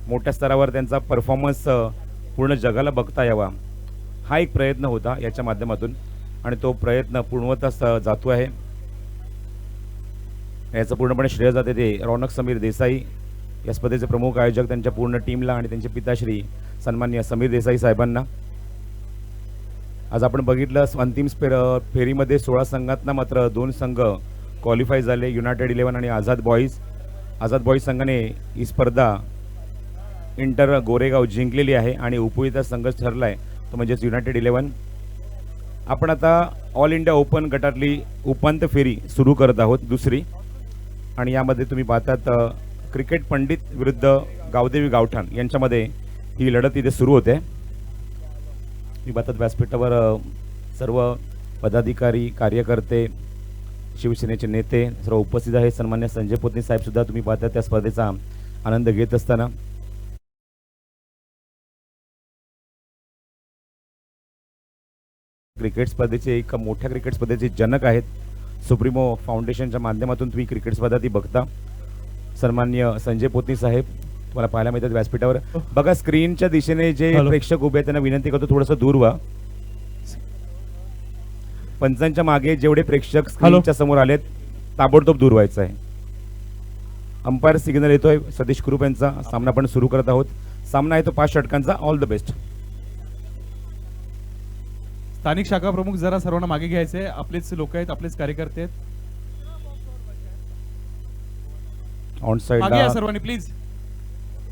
मोठ्या स्तरावर त्यांचा परफॉर्मन्स पूर्ण जगाला बघता यावा, हा एक प्रयत्न होता याच्या माध्यमातून, आणि तो प्रयत्न पूर्णवतच जातो आहे. याचं पूर्णपणे श्रेय जाते ते रौनक समीर देसाई, या स्पर्धेचे प्रमुख आयोजक, त्यांच्या पूर्ण टीमला आणि त्यांचे पिताश्री सन्माननीय समीर देसाई साहेबांना. आज आपण बघितलं अंतिम फेरीमध्ये 16 संघांना मात्र 2 संघ क्वालिफाय झाले, युनायटेड 11 आणि आझाद बॉईज. आझाद बॉईज संघाने ही स्पर्धा इंटर गोरेगाव जिंकलेली आहे आणि उपविजेता संघ ठरला आहे तो म्हणजेच युनायटेड 11. आपण आता ऑल इंडिया ओपन गटातली उपांत्य फेरी सुरू करत आहोत, दुसरी. आणि यामध्ये तुम्ही पाहतात क्रिकेट पंडित विरुद्ध गावदेवी गावठाण यांच्यामध्ये ही लढत इथे सुरू होते. मी पाहतात व्यासपीठावर सर्व पदाधिकारी, कार्यकर्ते, शिवसेनेचे नेते सर्व उपस्थित आहेत. सन्मान्य संजय पोतनी साहेब सुद्धा तुम्ही पाहतात त्या स्पर्धेचा आनंद घेत असताना. क्रिकेट स्पर्धेचे एक मोठ्या क्रिकेट स्पर्धेचे जनक आहेत. सुप्रीमो फाउंडेशनच्या माध्यमातून तुम्ही क्रिकेट स्पर्धा ती बघता. सन्माननीय संजय पोतनी साहेब तुम्हाला पाहायला मिळतात व्यासपीठावर. बघा स्क्रीनच्या दिशेने जे प्रेक्षक उभे आहेत त्यांना विनंती करतो थोडंसं दूर व्हा. पंचांच्या मागे जेवढे प्रेक्षक स्क्रीनच्या समोर आलेत ताबडतोब दूर व्हायचं आहे. अंपायर सिग्नल येतोय सतीश कुरूप यांचा. सामना आपण सुरू करत आहोत. सामना आहे तो 5 षटकांचा. All the best. स्थानिक शाखा प्रमुख जरा सर्वांना मागे घ्यायचे. आपलेच लोक आहेत, आपलेच कार्यकर्ते आहेत. ऑन साइड मागे या सर्वांनी प्लीज.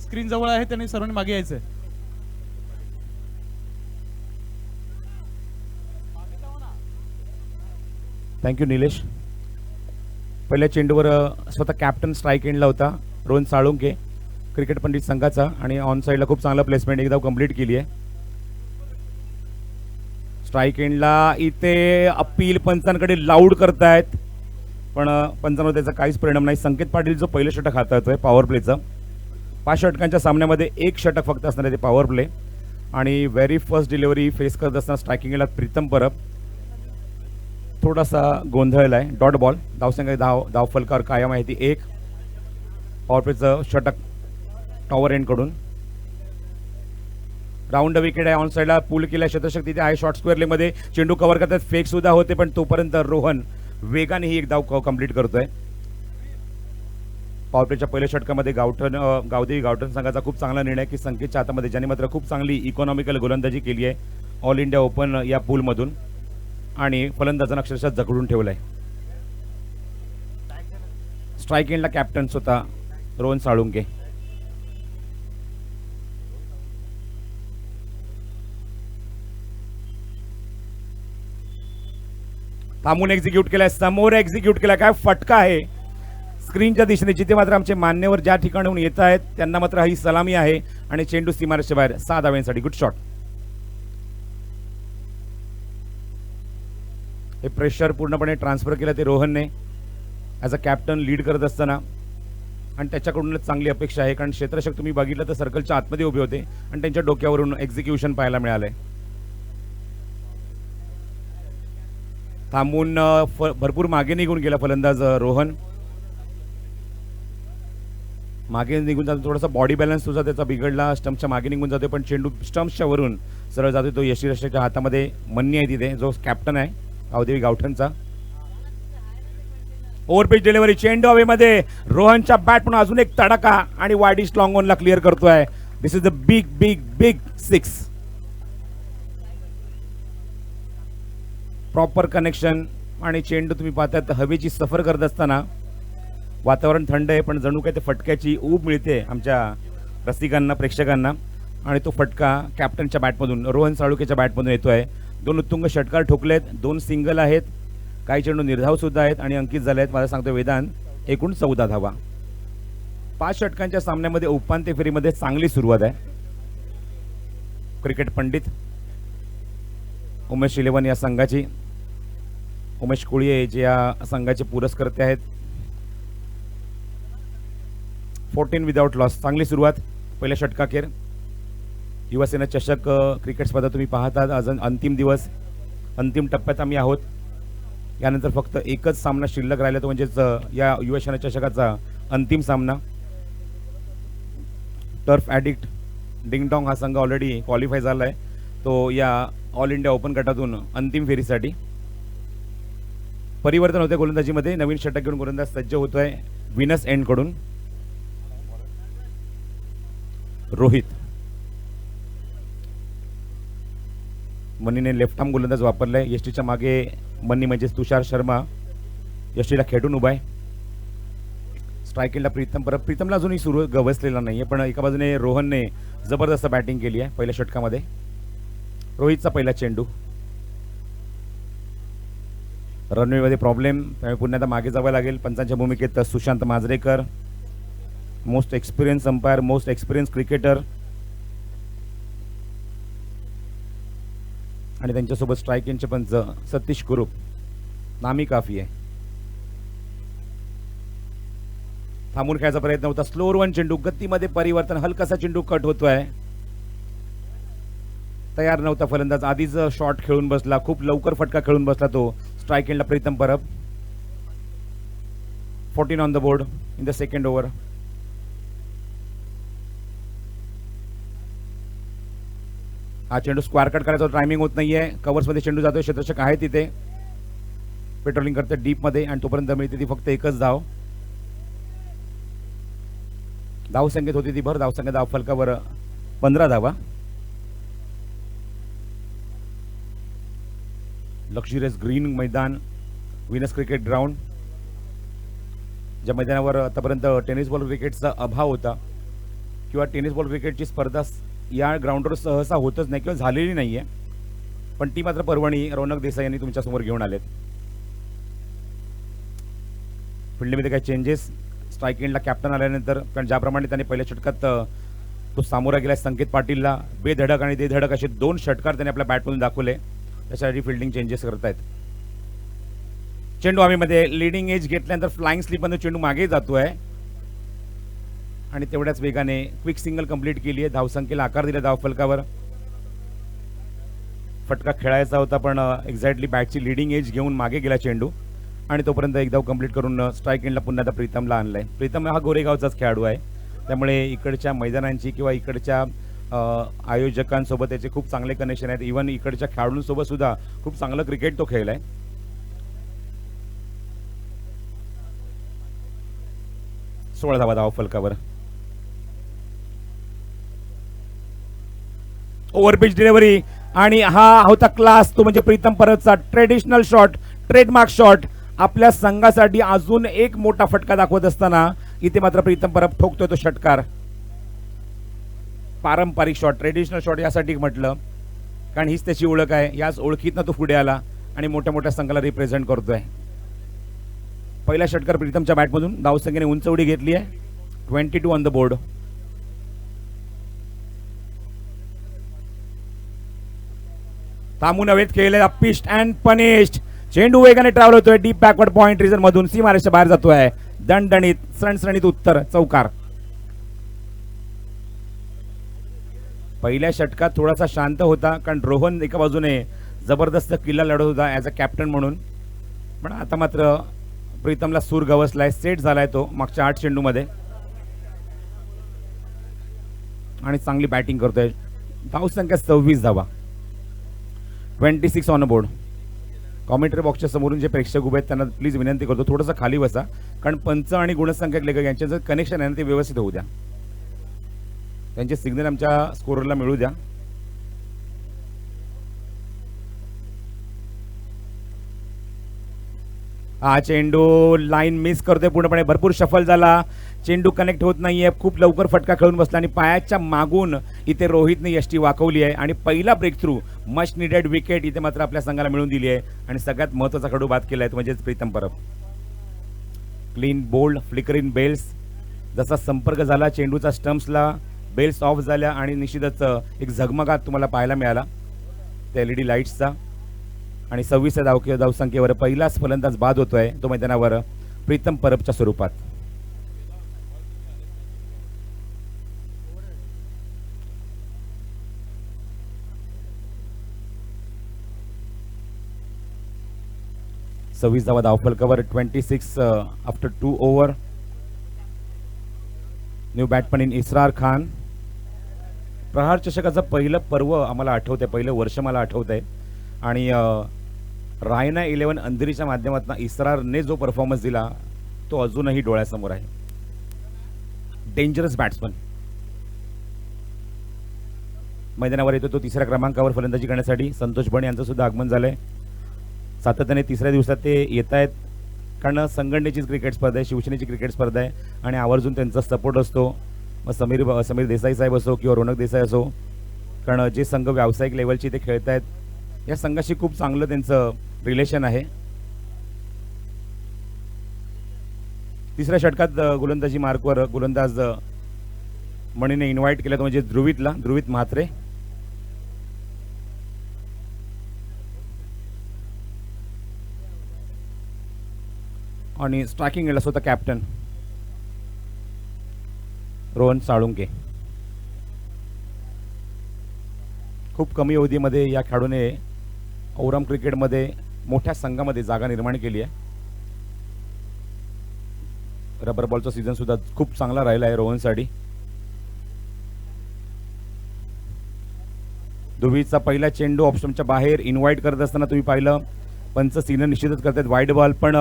स्क्रीन जवळ आहे त्यांनी सर्वांनी मागे यायचंय. थँक्यू निलेश. पहिल्या चेंडूवर स्वतः कॅप्टन स्ट्राईक एंडला होता रोहन साळुंके क्रिकेट पंडित संघाचा, आणि ऑन साईडला खूप चांगला प्लेसमेंट एकदा कंप्लीट केली आहे. स्ट्राईक एंडला इथे अपील पंचांकडे लाऊड करतायत, पण पंचांवर त्याचा काहीच परिणाम नाही. संकेत पाटील जो पहिलं षटक हाताळतोय पॉवर प्लेचं. 5 षटकांच्या सामन्यामध्ये 1 षटक फक्त असणार आहे ते पॉवर प्ले. आणि व्हेरी फर्स्ट डिलिव्हरी फेस करत असताना स्ट्रायकिंग एंडला प्रीतम परब थोडासा गोंधळला आहे. Dot ball. धावसंख्या धाव फलकावर कायम आहे ती 1. पॉवर प्लेचं षटक टॉवर एंडकडून. राऊंड विकेट आहे. ऑन साईडला पूल केल्या शतशक तिथे आहे. शॉर्ट स्क्वेअर लेगमध्ये चेंडू कव्हर करतात. फेक सुद्धा होते, पण तोपर्यंत रोहन वेगाने ही एक धाव कंप्लीट करतोय. पॉवर प्लेच्या पहिल्या षटकामध्ये गावदेवी गावठण संघाचा खूप चांगला निर्णय की संकेतच्या हातामध्ये, ज्याने मात्र खूप चांगली इकॉनॉमिकल गोलंदाजी केली आहे ऑल इंडिया ओपन या पूलमधून, आणि फलंदाजांना अक्षरशः जखडून ठेवलाय. स्ट्राईक एंडला कॅप्टन स्वतः रोहन साळुंके. थांबून एक्झिक्यूट केलाय, समोर एक्झिक्यूट केलाय. काय फटका आहे स्क्रीनच्या दिशेने, जिथे मात्र आमचे मान्यवर ज्या ठिकाणाहून येत आहेत त्यांना मात्र ही सलामी आहे, आणि चेंडू सीमारेषेच्या बाहेर 6 धावांसाठी. Good shot. हे प्रेशर पूर्णपणे ट्रान्सफर केलं ते रोहनने ॲज अ कॅप्टन लीड करत असताना, आणि त्याच्याकडूनच चांगली अपेक्षा आहे, कारण क्षेत्ररक्षक तुम्ही बघितलं तर सर्कलच्या आतमध्ये उभे होते आणि त्यांच्या डोक्यावरून एक्झिक्युशन पाहायला मिळालंय. थांबून भरपूर मागे निघून गेला फलंदाज रोहन. मागे निघून जातो, थोडासा बॉडी बॅलन्स तुझा त्याचा बिघडला, स्टम्पच्या मागे निघून जातो, पण चेंडू स्टम्पच्या वरून सरळ जातो. तो यशिरक्षकच्या हातामध्ये मन्नी आहे तिथे, जो कॅप्टन आहे गावदेवी गावठणचा. ओव्हरपिच डिलिव्हरी, चेंडू हवेमध्ये, रोहनच्या बॅट म्हणून अजून एक तडका, आणि वाईड ईस्ट लॉंग ऑनला क्लिअर करतोय. This is the big big big 6. Proper connection, आणि चेंडू तुम्ही पाहतात हवेची सफर करत असताना. वातावरण थंड आहे, पण जणू काय ते फटक्याची ऊब मिळते आमच्या रसिकांना, प्रेक्षकांना, आणि तो फटका कॅप्टनच्या बॅटमधून, रोहन साळुंकेच्या बॅटमधून येतोय. 2 उत्तुंग षटकार ठोकलेत, 2 सिंगल आहेत, काही चेंडू निर्धाव सुद्धा आहेत आणि अंकित झाले आहेत. मला सांगतो वेदांत, एकूण 14 धावा. 5 षटकांच्या सामन्यामध्ये उपांत्य फेरीमध्ये चांगली सुरुवात आहे. क्रिकेट पंडित उमेश 11 या संघाची, उमेश कुळिये जे या संघाचे पुरस्कर्ते आहेत. 14 विदाउट लॉस. चांगली सुरुवात पहिल्या षटकाखेर. युवासेना चषक क्रिकेट स्पर्धा तुम्ही पाहतात. आज अंतिम दिवस, अंतिम टप्प्यात आम्ही आहोत. यानंतर फक्त एकच सामना शिल्लक राहिला, तो म्हणजेच या युवासेना चषकाचा अंतिम सामना. टर्फ ॲडिक्ट डिंगडॉंग हा संघ ऑलरेडी क्वालिफाय झाला आहे तो या ऑल इंडिया ओपन गटातून अंतिम फेरीसाठी. परिवर्तन होते गोलंदाजीमध्ये, नवीन षटक घेऊन गोलंदाज सज्ज होतोय विनस एंड कडून. रोहित मनीने लेफ्ट आर्म गोलंदाज वापरलाय. यष्टीच्या मागे मनी म्हणजे तुषार शर्मा यष्टीला खेटून उभा आहे. स्ट्राईक एंडला प्रीतम परब. प्रीतमला अजूनही सुरू गवसलेला नाहीये, पण एका बाजूने रोहनने जबरदस्त बॅटिंग केली आहे पहिल्या षटकामध्ये. रोहितचा पहिला चेंडू. रनवेमध्ये प्रॉब्लेम, त्यामुळे पुन्हा आता मागे जावं लागेल. पंचांच्या भूमिकेत Sushant Majrekar, most experience umpire, most experience cricketer, आणि त्यांच्यासोबत स्ट्राईक यांचे पंच सतीश कुरूप. नामी काफी आहे. थांबून खेळायचा प्रयत्न होता. स्लोअर वन चेंडू, गतीमध्ये परिवर्तन, हलकासा चेंडू कट होतोय. तयार नव्हता फलंदाज, आधीच शॉट खेळून बसला, खूप लवकर फटका खेळून बसला तो. स्ट्राईक एंडला Pritam Parab. 14 on the board in the second over. हा चेंडू स्क्वायर कट करायचा टायमिंग होत नाहीये. कव्हर्स मध्ये चेंडू जातोय, क्षेत्ररक्षक आहे तिथे, पेट्रोलिंग करते डीप मध्ये, आणि तोपर्यंत मिळते ती फक्त एकच धाव. धाव संख्येत होती ती भर. धाव संख्या धाव फलकावर 15 धावा. लक्झरियस ग्रीन मैदान, विनस क्रिकेट ग्राउंड, ज्या मैदानावर आतापर्यंत टेनिस बॉल क्रिकेटचा अभाव होता किंवा टेनिस बॉल क्रिकेटची स्पर्धा या ग्राउंडवर सहसा होतच नाही किंवा झालेली नाहीये, पण ती मात्र पर्वणी रौनक देसाई यांनी तुमच्यासमोर घेऊन आलेत. फील्डमध्ये काही चेंजेस. स्ट्राईक एंडला कॅप्टन आल्यानंतर, कारण ज्याप्रमाणे त्याने पहिल्या षटकात तो सामोरा गेला संकेत पाटीलला, बेधडक आणि देधडक असे 2 षटकार त्याने आपल्या बॅटमधून दाखवले. त्यासाठी फिल्डिंग चेंजेस करतायत. चेंडू हवेमध्ये, लिडिंग एज घेतल्यानंतर फ्लाइंग स्लिपमध्ये चेंडू मागे जातोय आणि तेवढ्याच वेगाने क्विक सिंगल कंप्लीट केली आहे. धावसंख्येला आकार दिला धाव फलकावर. फटका खेळायचा होता, पण एक्झॅक्टली बॅटची लिडिंग एज घेऊन मागे गेला चेंडू, आणि तोपर्यंत एक धाव कंप्लीट करून स्ट्राईक एंडला पुन्हा आता प्रीतमला आणलाय. प्रीतम हा गोरेगावचाच खेळाडू आहे, त्यामुळे इकडच्या मैदानांची किंवा इकडच्या आयोजकांसोबत त्याचे खूप चांगले कनेक्शन आहेत. इव्हन इकडच्या खेळाडूंसोबत सुद्धा खूप चांगलं क्रिकेट तो खेळलाय. सोळा धावा धाव फलकावर. ओव्हरपिच डिलिव्हरी, आणि हा होता क्लास, तो म्हणजे प्रीतम परबचा ट्रेडिशनल शॉट, ट्रेडमार्क शॉट. आपल्या संघासाठी अजून एक मोठा फटका दाखवत असताना इथे मात्र प्रीतम परब ठोकतोय तो षटकार. पारंपरिक शॉट, ट्रेडिशनल शॉट यासाठी म्हटलं कारण हीच त्याची ओळख आहे. याच ओळखीतनं तो पुढे आला आणि मोठ्या मोठ्या संघाला रिप्रेझेंट करतोय. पहिला षटकार प्रीतमच्या बॅटमधून. धावसंख्येने उंच उडी घेतली आहे. 22 ऑन द बोर्ड. थांबून हवेत खेळले, पिस्ट अँड पनिश्ड. चेंडू वेगाने ट्रॅव्हल होतोय डीप बॅकवर्ड पॉइंट रिजन मधून, सीमारेषेच्या बाहेर जातोय. दणदणीत सणसणीत उत्तर, चौकार. पहिल्या षटकात थोडासा शांत होता, कारण रोहन एका बाजूने जबरदस्त किल्ला लढत होता ॲज अ कॅप्टन म्हणून, पण आता मात्र प्रीतमला सूर गवसलाय, सेट झालाय तो मागच्या 8 चेंडूमध्ये आणि चांगली बॅटिंग करतोय. धावसंख्या 26 धावा. 26 ऑन बोर्ड. कॉमेंट्री बॉक्सच्या समोरून जे प्रेक्षक उभे आहेत त्यांना प्लीज विनंती करतो थोडंसं खाली बसा, कारण पंच आणि गुणसंख्यक लेखक यांचे जे कनेक्शन आहे ना ते व्यवस्थित होऊ द्या. त्यांचे सिग्नल आमच्या स्कोररला मिळू द्या. हा चेंडू लाईन मिस करतोय पूर्णपणे, भरपूर शफल झाला, चेंडू कनेक्ट होत नाहीये, खूप लवकर फटका खेळून बसला आणि पायाच्या मागून इथे रोहितने यष्टी वाकवली आहे आणि पहिला breakthrough much needed wicket इथे मात्र आपल्या संघाला मिळून दिली आहे आणि सगळ्यात महत्त्वाचा खडू बाद केला आहे म्हणजेच Pritam Parab. Clean bowled flickering bails, जसा संपर्क झाला चेंडूचा स्टम्प्सला, बेल्स ऑफ झाल्या आणि निश्चितच एक झगमगाट तुम्हाला पाहायला मिळाला त्या LED लाईट्सचा. आणि 26 धावसंख्येवर पहिलाच फलंदाज बाद होतोय तो मैदानावर प्रीतम परबच्या स्वरूपात. सव्वीस धावा धावफलकावर. 26 after 2 over. New batsman in Israr Khan. Prahar चषकाचं पहिलं पर्व आम्हाला आठवत आहे, पहिलं वर्ष मला आठवत आहे. आणि रायना 11 अंधेरीच्या माध्यमातून इस्रारने जो परफॉर्मन्स दिला तो अजूनही डोळ्यासमोर आहे. Dangerous batsman. मैदानावर येतो तो तिसऱ्या क्रमांकावर फलंदाजी करण्यासाठी. संतोष बण यांचं सुद्धा आगमन झालंय. सातत्याने तिसऱ्या दिवसात ते येत आहेत, कारण संघटनेचीच क्रिकेट स्पर्धा आहे, शिवसेनेची क्रिकेट स्पर्धा आहे आणि आवर्जून त्यांचा सपोर्ट असतो. मग समीर देसाई साहेब असो किंवा रोनक देसाई असो, कारण जे संघ व्यावसायिक लेवलची ते खेळत आहेत, या संघाशी खूप चांगलं त्यांचं रिलेशन आहे. तिसऱ्या षटकात गोलंदाजी मार्कवर गोलंदाज मणीने इन्व्हाइट केलं, तो म्हणजे ध्रुवित म्हात्रे. आणि स्ट्रायकिंग एंडला स्वतः कॅप्टन रोहन साळुंके. खूप कमी अवधीमध्ये या खेळाडूने औरम क्रिकेटमध्ये मोठ्या संघामध्ये जागा निर्माण केली आहे. रबर बॉलचा सीझन सुद्धा खूप चांगला राहिला आहे रोहनसाठी. ध्रुवीचा पहिला चेंडू ऑप्शनच्या बाहेर इन्व्हाइट करत असताना तुम्ही पाहिलं पंच सीनर निश्चितच करतात वाईड बॉल, पण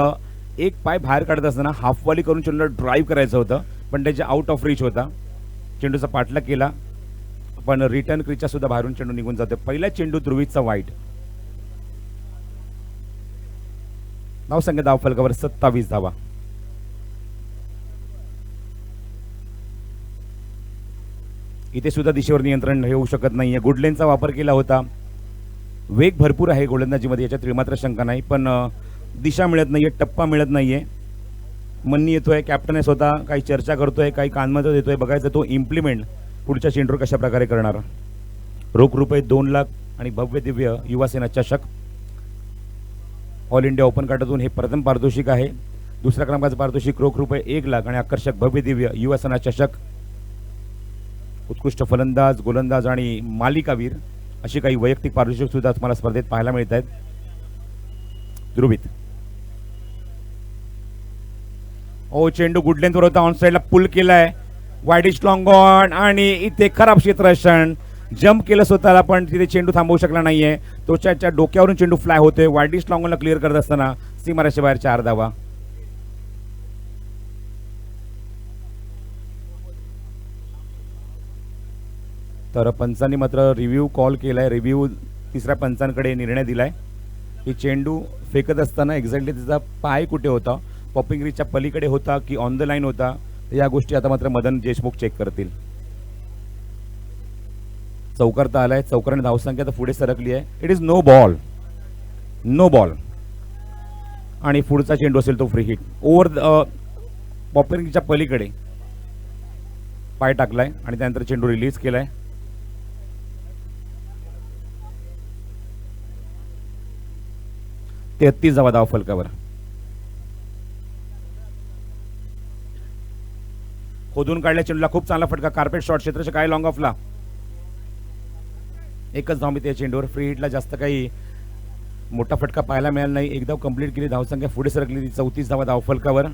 एक पाय बाहेर काढत असताना हाफवाली करून चेंडूला ड्राईव्ह करायचं होतं, पण त्याच्या आउट ऑफ रीच होता. चेंडूचा पाठलाग केला, पण रिटर्न क्रीजच्या सुद्धा बाहेरून चेंडू निघून जातो. पहिला चेंडू ध्रुवीचा वाईट. धावसंख्या धावफलकावर 27 धावा. इथे सुद्धा दिशेवर नियंत्रण येऊ शकत नाहीये. गुडलेनचा वापर केला होता. वेग भरपूर आहे गोलंदाजीमध्ये, याच्यात त्रिमात्र शंका नाही, पण दिशा मिळत नाहीये, टप्पा मिळत नाहीये. मन्नी येतोय, कॅप्टन आहे स्वतः, काही चर्चा करतोय, काही कानमत देतोय. बघायचं तो इम्प्लिमेंट पुढच्या चेंडूवर कशा प्रकारे करणार. रोख रुपये 2 लाख आणि भव्य दिव्य युवासेना चषक. ऑल इंडिया ओपन काटातून हे प्रथम पारितोषिक आहे. दुसऱ्या क्रमांकाचं पारितोषिक रोख रुपये 1 लाख आणि आकर्षक भव्य दिव्य युवासेना चषक. उत्कृष्ट फलंदाज, गोलंदाज आणि मालिकावीर अशी काही वैयक्तिक पारितोषिक सुद्धा तुम्हाला स्पर्धेत पाहायला मिळत आहेत. ध्रुवीत चेंडू गुडलेंथवर होता, ऑन साइडला पुल केलाय, वाईडिश लॉंग ऑन आणि इथे खराब क्षेत्ररक्षण. जम्प केलं स्वतःला, पण तिथे चेंडू थांबवू शकला नाहीये. तो त्याच्या डोक्यावरून चेंडू फ्लाय होतोय. वाईडिश लॉंग ऑनला क्लिअर करत असताना सीमारेषे बाहेर 4 धावा. तर पंचांनी मात्र रिव्ह्यू कॉल केलाय. रिव्ह्यू तिसऱ्या पंचांकडे निर्णय दिलाय की चेंडू फेकत असताना एक्झॅक्टली त्याचा पाय कुठे होता, पॉपिंग रीचच्या पलीकडे होता की ऑन द लाईन होता, या गोष्टी आता मात्र मदन देशमुख चेक करतील. चौकारता आलाय, चौकाराने धावसंख्या तर पुढे सरकली आहे. It is no ball, no ball. आणि पुढचा चेंडू असेल तो फ्री हिट. ओव्हर पॉपिंग रीचच्या पलीकडे पाय टाकलाय आणि त्यानंतर चेंडू रिलीज केलाय. ते 33 धावा धाव फलकावर. खोदून काढल्या चेंडूला खूप चांगला फटका. कार्पेट शॉट, क्षेत्राच्या काय लॉंग ऑफला. एकच धाव मिळते चेंडूवर. फ्री हिटला जास्त काही मोठा फटका पाहायला मिळाला नाही. एकदा कंप्लीट केली, धावसंख्या पुढे सरकली. 34 धावा धाव फलकावर.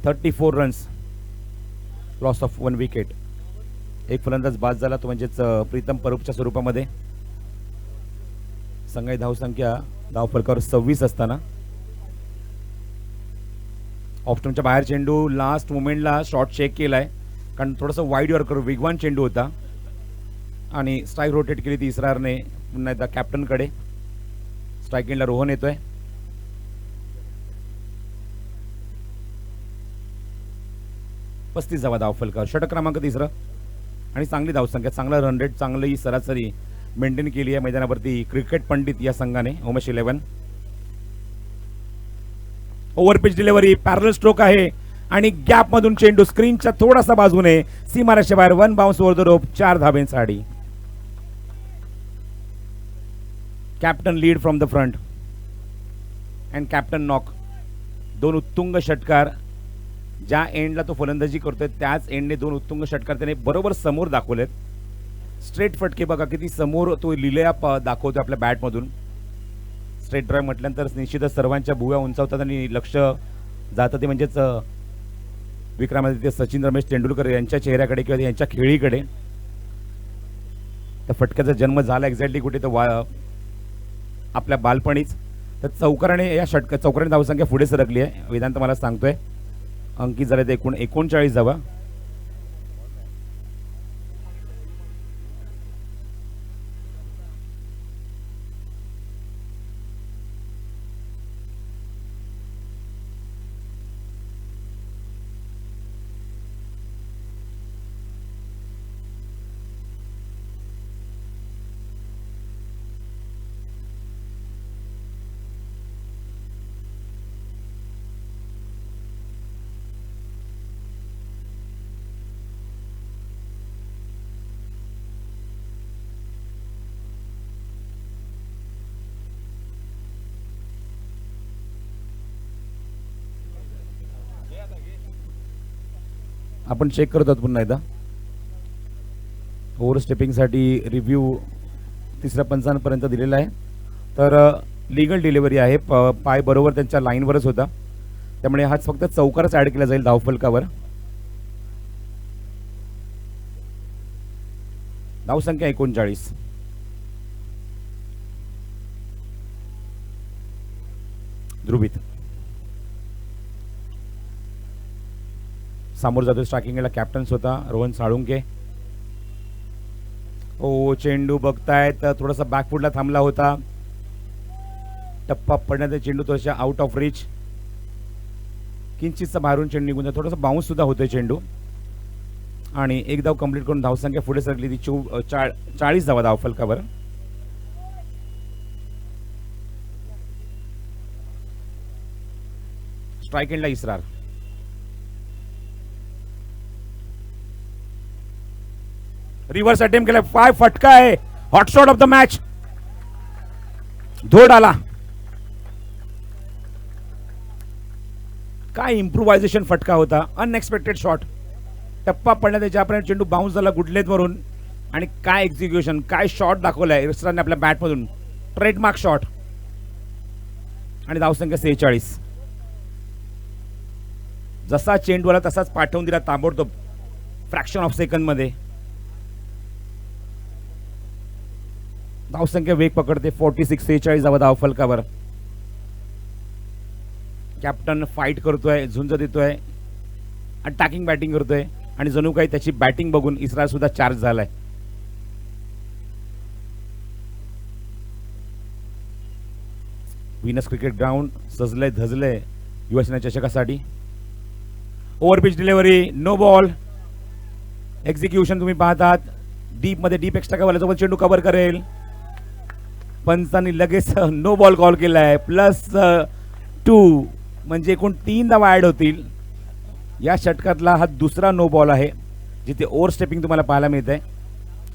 34 रन्स, लॉस ऑफ 1 विकेट. एक फलंदाज बाद झाला, तो म्हणजेच प्रीतम परूपच्या स्वरूपामध्ये. संघाची धावसंख्या धाव फलकावर 26 असताना ऑप्शनच्या बाहेर चेंडू लास्ट मोमेंटला शॉट चेक केलाय, कारण थोडंसं वाईड यॉर्कर वेगवान चेंडू होता आणि स्ट्राईक रोटेट केली ती इस्रारने पुन्हा एकदा कॅप्टनकडे. स्ट्राईक एंडला रोहन येतोय. पस्तीस धावा धाव फलकावर. षटक क्रमांक 3 आणि चांगली धावसंख्या, चांगला रन रेट, चांगली सरासरी मेंटेन केली आहे मैदानावरती क्रिकेट पंडित या संघाने. उमेश 11 ओव्हरपिच डिलिव्हरी, पॅरल स्ट्रोक आहे आणि गॅप मधून चेंडू स्क्रीनच्या थोडासा बाजूने सीमारेषे बाहेर. 1 बाउन्स ओव्हर द रोप, 4 धावेंसाठी. Captain lead from the front and captain knock. 2 उत्तुंग षटकार. ज्या एंडला तो फलंदाजी करतोय त्याच एंडने 2 उत्तुंग षटकार त्याने बरोबर समोर दाखवलेत. स्ट्रेट फटके बघा किती समोर तो लिलया दाखवतो आपल्या बॅटमधून. स्ट्रेट ड्राईव्ह म्हटल्यानंतर निश्चितच सर्वांच्या भुव्या उंचावतात आणि लक्ष जातं ते म्हणजेच विक्रमादित्य सचिन रमेश तेंडुलकर यांच्या चेहऱ्याकडे किंवा यांच्या खेळीकडे. त्या फटक्याचा जन्म झाला एक्झॅक्टली कुठे तर आपल्या बालपणीच. तर चौकाराने या चौकाराने धावसंख्या पुढे सरकली आहे. वेदांत मला सांगतोय अंकित झाले ते एकूण 39 धावा. आपण चेक करत आहोत पुन्हा एकदा. ओव्हर स्टेपिंगसाठी रिव्ह्यू तिसऱ्या पंचांपर्यंत दिलेला आहे. तर लिगल डिलिव्हरी आहे. पाय बरोबर त्यांच्या लाईनवरच होता, त्यामुळे हाच फक्त चौकारच ॲड केला जाईल धावफलकावर. धावसंख्या 39. ध्रुवीत समोर जातो. स्ट्रायकिंगला कॅप्टन होता रोहन साळुंके. ओ चेंडू बघतायत थोडासा बॅकफुटला थांबला होता. टप्पा पडण्याचा चेंडू थोडासा आउट ऑफ रीच. किंचितचा बाहेरून चेंडू निघून जातो. थोडासा बाउन्स सुद्धा होतोय चेंडू. आणि एक धाव कंप्लीट करून धावसंख्या पुढे सरकली ती 40 धावा धावफलकावर. स्ट्राइक एंडला इसरार. रिव्हर्स अटेम्प्ट केला. पाय फटका आहे. Hotshot of the match. धोड आला. काय इम्प्रुव्हायझेशन फटका होता. Unexpected shot. टप्पा पडला त्याच्यापर्यंत चेंडू बाउन्स झाला गुडलेत वरून. आणि काय एक्झिक्युशन, काय शॉट दाखवलाय इसराने आपल्या बॅटमधून. Trademark shot. आणि धावसंख्या 46. जसा चेंडू आला तसाच पाठवून दिला ताबडतोब फ्रॅक्शन ऑफ सेकंड मध्ये. धावसंख्या वेग पकडते. 46 धावा धावफलकावर. कॅप्टन फाईट करतोय, झुंज देतोय, अटॅकिंग बॅटिंग करतोय. आणि जणू काही त्याची बॅटिंग बघून इस्रायल सुद्धा चार्ज झालाय. व्हीनस क्रिकेट ग्राउंड सजलंय धजलंय युवासेना चषकासाठी. Over pitch delivery. No ball. Execution तुम्ही पाहतात. डीप मध्ये डीप एक्स्ट्रा कव्हर चेंडू कव्हर करेल. पंचांनी लगेच नो बॉल कॉल केलाय. +2 म्हणजे एकूण 3 धावा ऍड होतील. या षटकातला हा दुसरा नो बॉल आहे जिथे ओव्हर स्टेपिंग तुम्हाला पाहायला मिळते.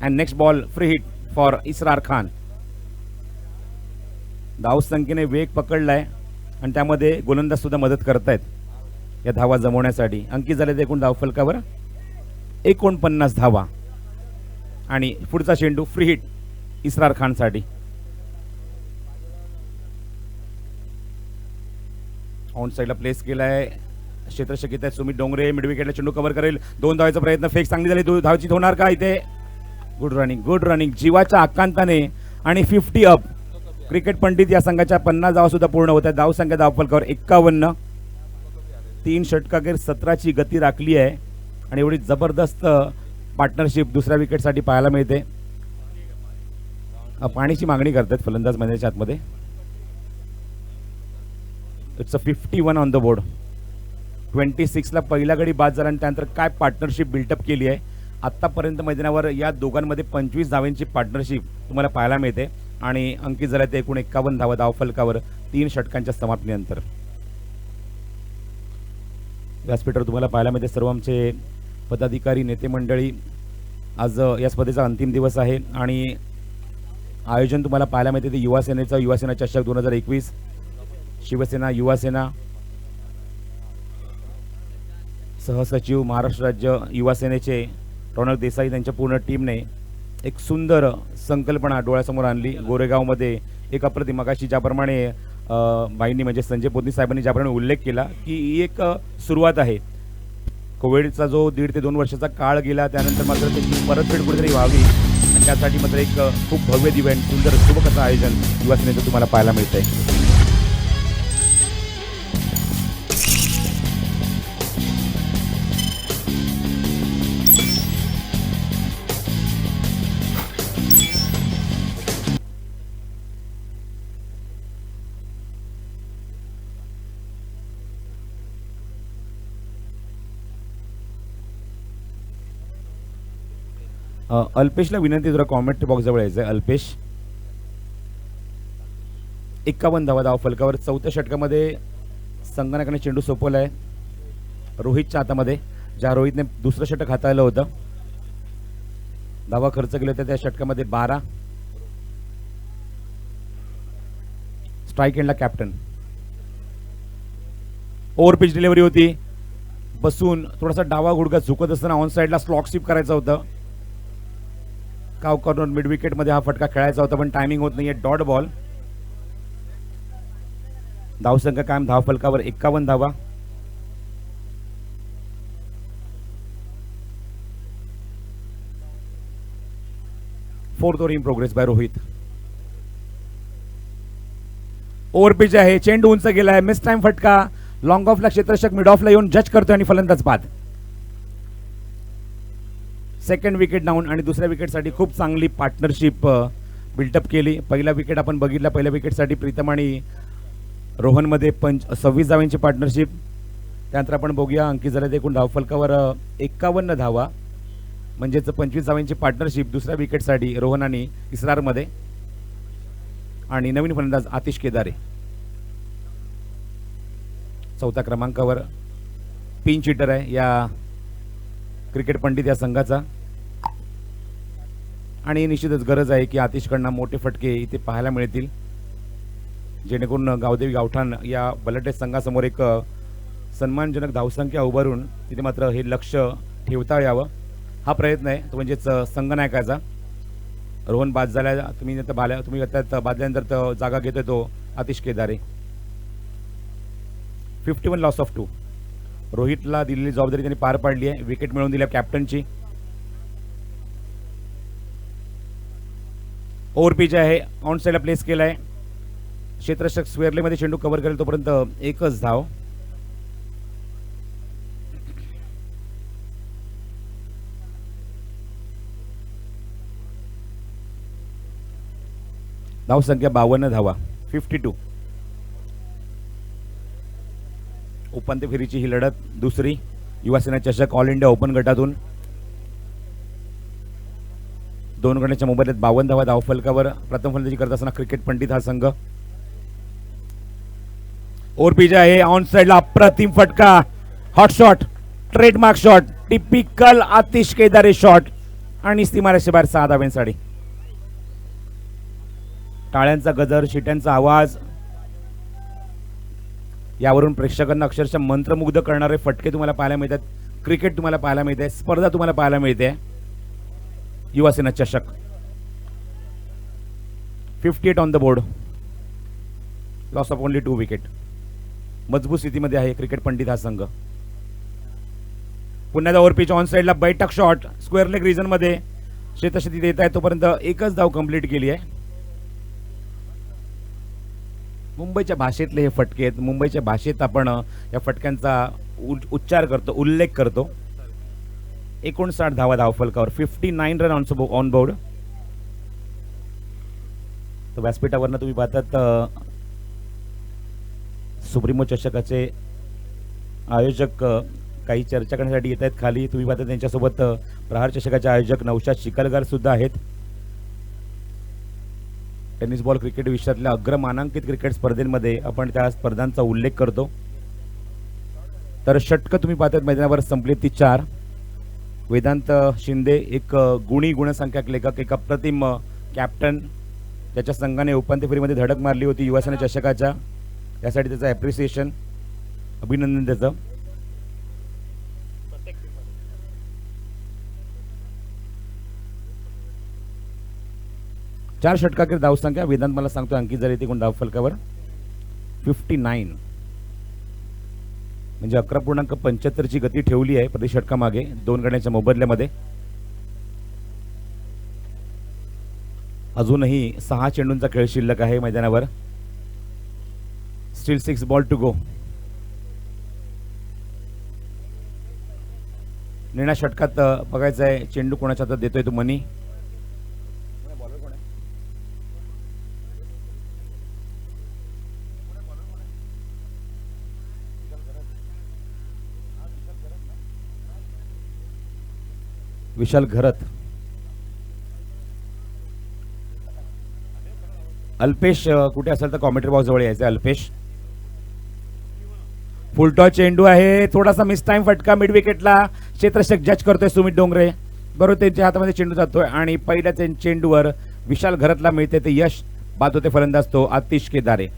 And next ball free hit for Israr Khan. धावसंख्येने वेग पकडलाय आणि त्यामध्ये गोलंदाज सुद्धा मदत करतायत या धावा जमवण्यासाठी. अंकित झाले एकूण धावफलकावर 49 धावा. आणि पुढचा चेंडू फ्री हिट इसरार खान साठी. ऑन साइडला प्लेस केलाय. क्षेत्ररक्षक आहेत सुमित डोंगरे. मिड विकेटला चेंडू कव्हर करेल. 2 धावाचा प्रयत्न. फेक चांगली झाली. 2 धावची होणार का इथे. गुड रनिंग, गुड रनिंग जीवाच्या आकांताने. आणि 50 अप. क्रिकेट पंडित या संघाच्या 50 धावा सुद्धा पूर्ण होत आहेत. धावसंख्या धावफलकावर 51. 3 षटकाखेर 17ची गती राखली आहे. आणि एवढी जबरदस्त पार्टनरशिप दुसऱ्या विकेटसाठी पाहायला मिळते. पाण्याची मागणी करतात फलंदाज मैदानाच्या आतमध्ये. It's a 51 on the board. 26ला पहिला गडी बाद झाला आणि त्यानंतर काय पार्टनरशिप बिल्टअप केली आहे. आतापर्यंत मैदानावर या दोघांमध्ये 25 धावांची पार्टनरशिप तुम्हाला पाहायला मिळते. आणि अंकित झाला ते एकूण 51 धावा धावफलकावर 3 षटकांच्या समाप्तीनंतर. व्यासपीठावर तुम्हाला पाहायला मिळते सर्व आमचे पदाधिकारी नेते मंडळी. आज या स्पर्धेचा अंतिम दिवस आहे आणि आयोजन तुम्हाला पाहायला मिळते ते युवासेनेचं युवासेना चषक 2021. शिवसेना युवासेना सहसचिव महाराष्ट्र राज्य युवासेनेचे रौनक देसाई त्यांच्या पूर्ण टीमने एक सुंदर संकल्पना डोळ्यासमोर आणली. गोरेगावमध्ये एक अप्रतिम मगाशी ज्याप्रमाणे बाईंनी म्हणजे संजय पोतनी साहेबांनी ज्याप्रमाणे उल्लेख केला की ही एक सुरुवात आहे. कोविडचा जो 1.5 ते 2 वर्षाचा काळ गेला त्यानंतर मात्र त्याची परतफेड कुठेतरी व्हावी आणि त्यासाठी मात्र एक खूप भव्य दिव्य सुंदर सुबक असं आयोजन युवासेनेचं तुम्हाला पाहायला मिळतंय. अल्पेशला विनंती, जरा कॉमेंट बॉक्स जवळ यायचं आहे. अल्पेश 51 धावा फलकावर. चौथ्या षटकामध्ये संगणकाने चेंडू सोपवला आहे रोहितच्या हातामध्ये, ज्या रोहितने दुसरं षटक हाताळलं होतं. धावा खर्च केले होते त्या षटकामध्ये 12. स्ट्राईक एंडला कॅप्टन. ओव्हर पिच डिलिव्हरी होती, बसून थोडासा डावा गुडघा झुकत असताना ऑन साईडला स्लॉक स्वीप करायचं होतं. काव कॉर्नर मिड विकेट मध्ये हा फटका खेळायचा होता पण टायमिंग होत नाहीये. Dot ball. धावसंख्या कायम धाव फलकावर 51 धावा. Fourth over in progress by Rohit. Over pitch आहे, चेंडू उंच गेलाय, मिस टाइम फटका. लॉंग ऑफला क्षेत्ररक्षक मिड ऑफला येऊन जज करतोय आणि फलंदाज बाद. सेकंड विकेट डाऊन आणि दुसऱ्या विकेटसाठी खूप चांगली पार्टनरशिप बिल्टअप केली. पहिला विकेट आपण बघितला, पहिल्या विकेटसाठी प्रीतम आणि रोहनमध्ये 26 धावांची पार्टनरशिप. त्यानंतर आपण बघूया अंकित झाले एकूण धावफलकावर 51 धावा, म्हणजेच 25 धावांची पार्टनरशिप दुसऱ्या विकेटसाठी रोहन आणि इस्रारमध्ये. आणि नवीन फलंदाज आतिश केदारे चौथ्या क्रमांकावर. पिंच हिटर आहे या क्रिकेट पंडित या संघाचा आणि निश्चितच गरज आहे की आतिशकडनं मोठे फटके इथे पाहायला मिळतील, जेणेकरून गावदेवी गावठाण या बलटेज संघासमोर एक सन्मानजनक धावसंख्या उभारून तिथे मात्र हे लक्ष ठेवता यावं हा प्रयत्न आहे, तो म्हणजेच संघनायकाचा. रोहन बाद झाला, तुम्ही आता बादल्यानंतर जागा घेतोय तो आतिश केदारे. 51 लॉस ऑफ 2. रोहितला दिलेली जबाबदारी त्यांनी पार पाडली आहे, विकेट मिळवून दिल्या कॅप्टनची. ओव्हर पिच आहे, ऑन साईडला प्लेस केलाय. क्षेत्ररक्षक स्क्वेअरलेमध्ये चेंडू कव्हर करेल तोपर्यंत एकच धाव. धावसंख्या 52 धावा. 52. उपांत्य फेरीची ही लढत दुसरी युवासेना चषक ऑल इंडिया ओपन गटातून. दोन गटाच्या मोबाईलात 52 धावा धावफलकावर. प्रथम फलंदाजी करत असताना क्रिकेट पंडित हा संघ. ओव्हर पिच आहे, ऑन साईडला अप्रतिम फटका. Hot shot, trademark shot, typical Atish Kedare shot आणि सीमारेषे बाहेर 6 धावांसाठी. टाळ्यांचा गजर, शिट्यांचा आवाज, यावरून प्रेक्षकांना अक्षरशः मंत्रमुग्ध करणारे फटके तुम्हाला पाहायला मिळतात. क्रिकेट तुम्हाला पाहायला मिळते, स्पर्धा तुम्हाला पाहायला मिळते. युवासेना चषक 58 on the board. Loss of only 2 wicket. मजबूत स्थितीमध्ये आहे क्रिकेट पंडित हा संघ. पुन्हा ओव्हर पिच, ऑन साईडला बैठक शॉट, स्क्वेअर लेग रिजन मध्ये शेतशेती देत आहे तोपर्यंत एकच धाव कंप्लीट केली आहे. मुंबईच्या भाषेतले हे फटके आहेत, मुंबईच्या भाषेत आपण या फटक्यांचा उच्चार करतो, उल्लेख करतो. 59 धावा धावफलकावर. 59 रन ऑन बोर्ड. तर व्यासपीठावरनं तुम्ही पाहतात सुप्रीमो चषकाचे आयोजक काही चर्चा करण्यासाठी येत आहेत खाली. तुम्ही पाहता त्यांच्यासोबत प्रहार चषकाचे आयोजक नौशाद शिकलगार सुद्धा आहेत. टेनिस बॉल क्रिकेट विश्वातल्या अग्रमानांकित क्रिकेट स्पर्धेमध्ये आपण त्या स्पर्धांचा उल्लेख करतो. तर षटकं तुम्ही पाहतात मैदानावर संपली ती 4. वेदांत शिंदे एक गुणी गुणसंख्यक लेखक, एक अप्रतिम कॅप्टन, त्याच्या संघाने उपांत्य फेरीमध्ये धडक मारली होती युवासेना चषकाच्या, यासाठी त्याचं ॲप्रिसिएशन, अभिनंदन त्याचं. चार षटकातील धावसंख्या वेदांत मला सांगतो अंकित झाली एकूण धावफलकावर 59. म्हणजे 11.75ची गती ठेवली आहे प्रति षटकामागे 2 गड्यांच्या मोबदल्यामध्ये. अजूनही 6 चेंडूंचा खेळ शिल्लक आहे मैदानावर. Still 6 ball to go. निर्णय षटकात बघायचं आहे चेंडू कोणाच्या हातात देतोय तो मनी. विशाल घरत. अल्पेश कुठे असेल तर कॉमेंट्री बॉक्स जवळ यायचं. अल्पेश फुलटॉस चेंडू आहे. थोडासा मिस टाइम फटका मिड विकेटला. क्षेत्ररक्षक जज करतोय सुमित डोंगरे. बरोबर त्यांच्या हातामध्ये चेंडू जातोय आणि पहिल्या चेंडूवर विशाल घरतला मिळते ते यश. बाद होते फलंदाज तो Atish Kedare.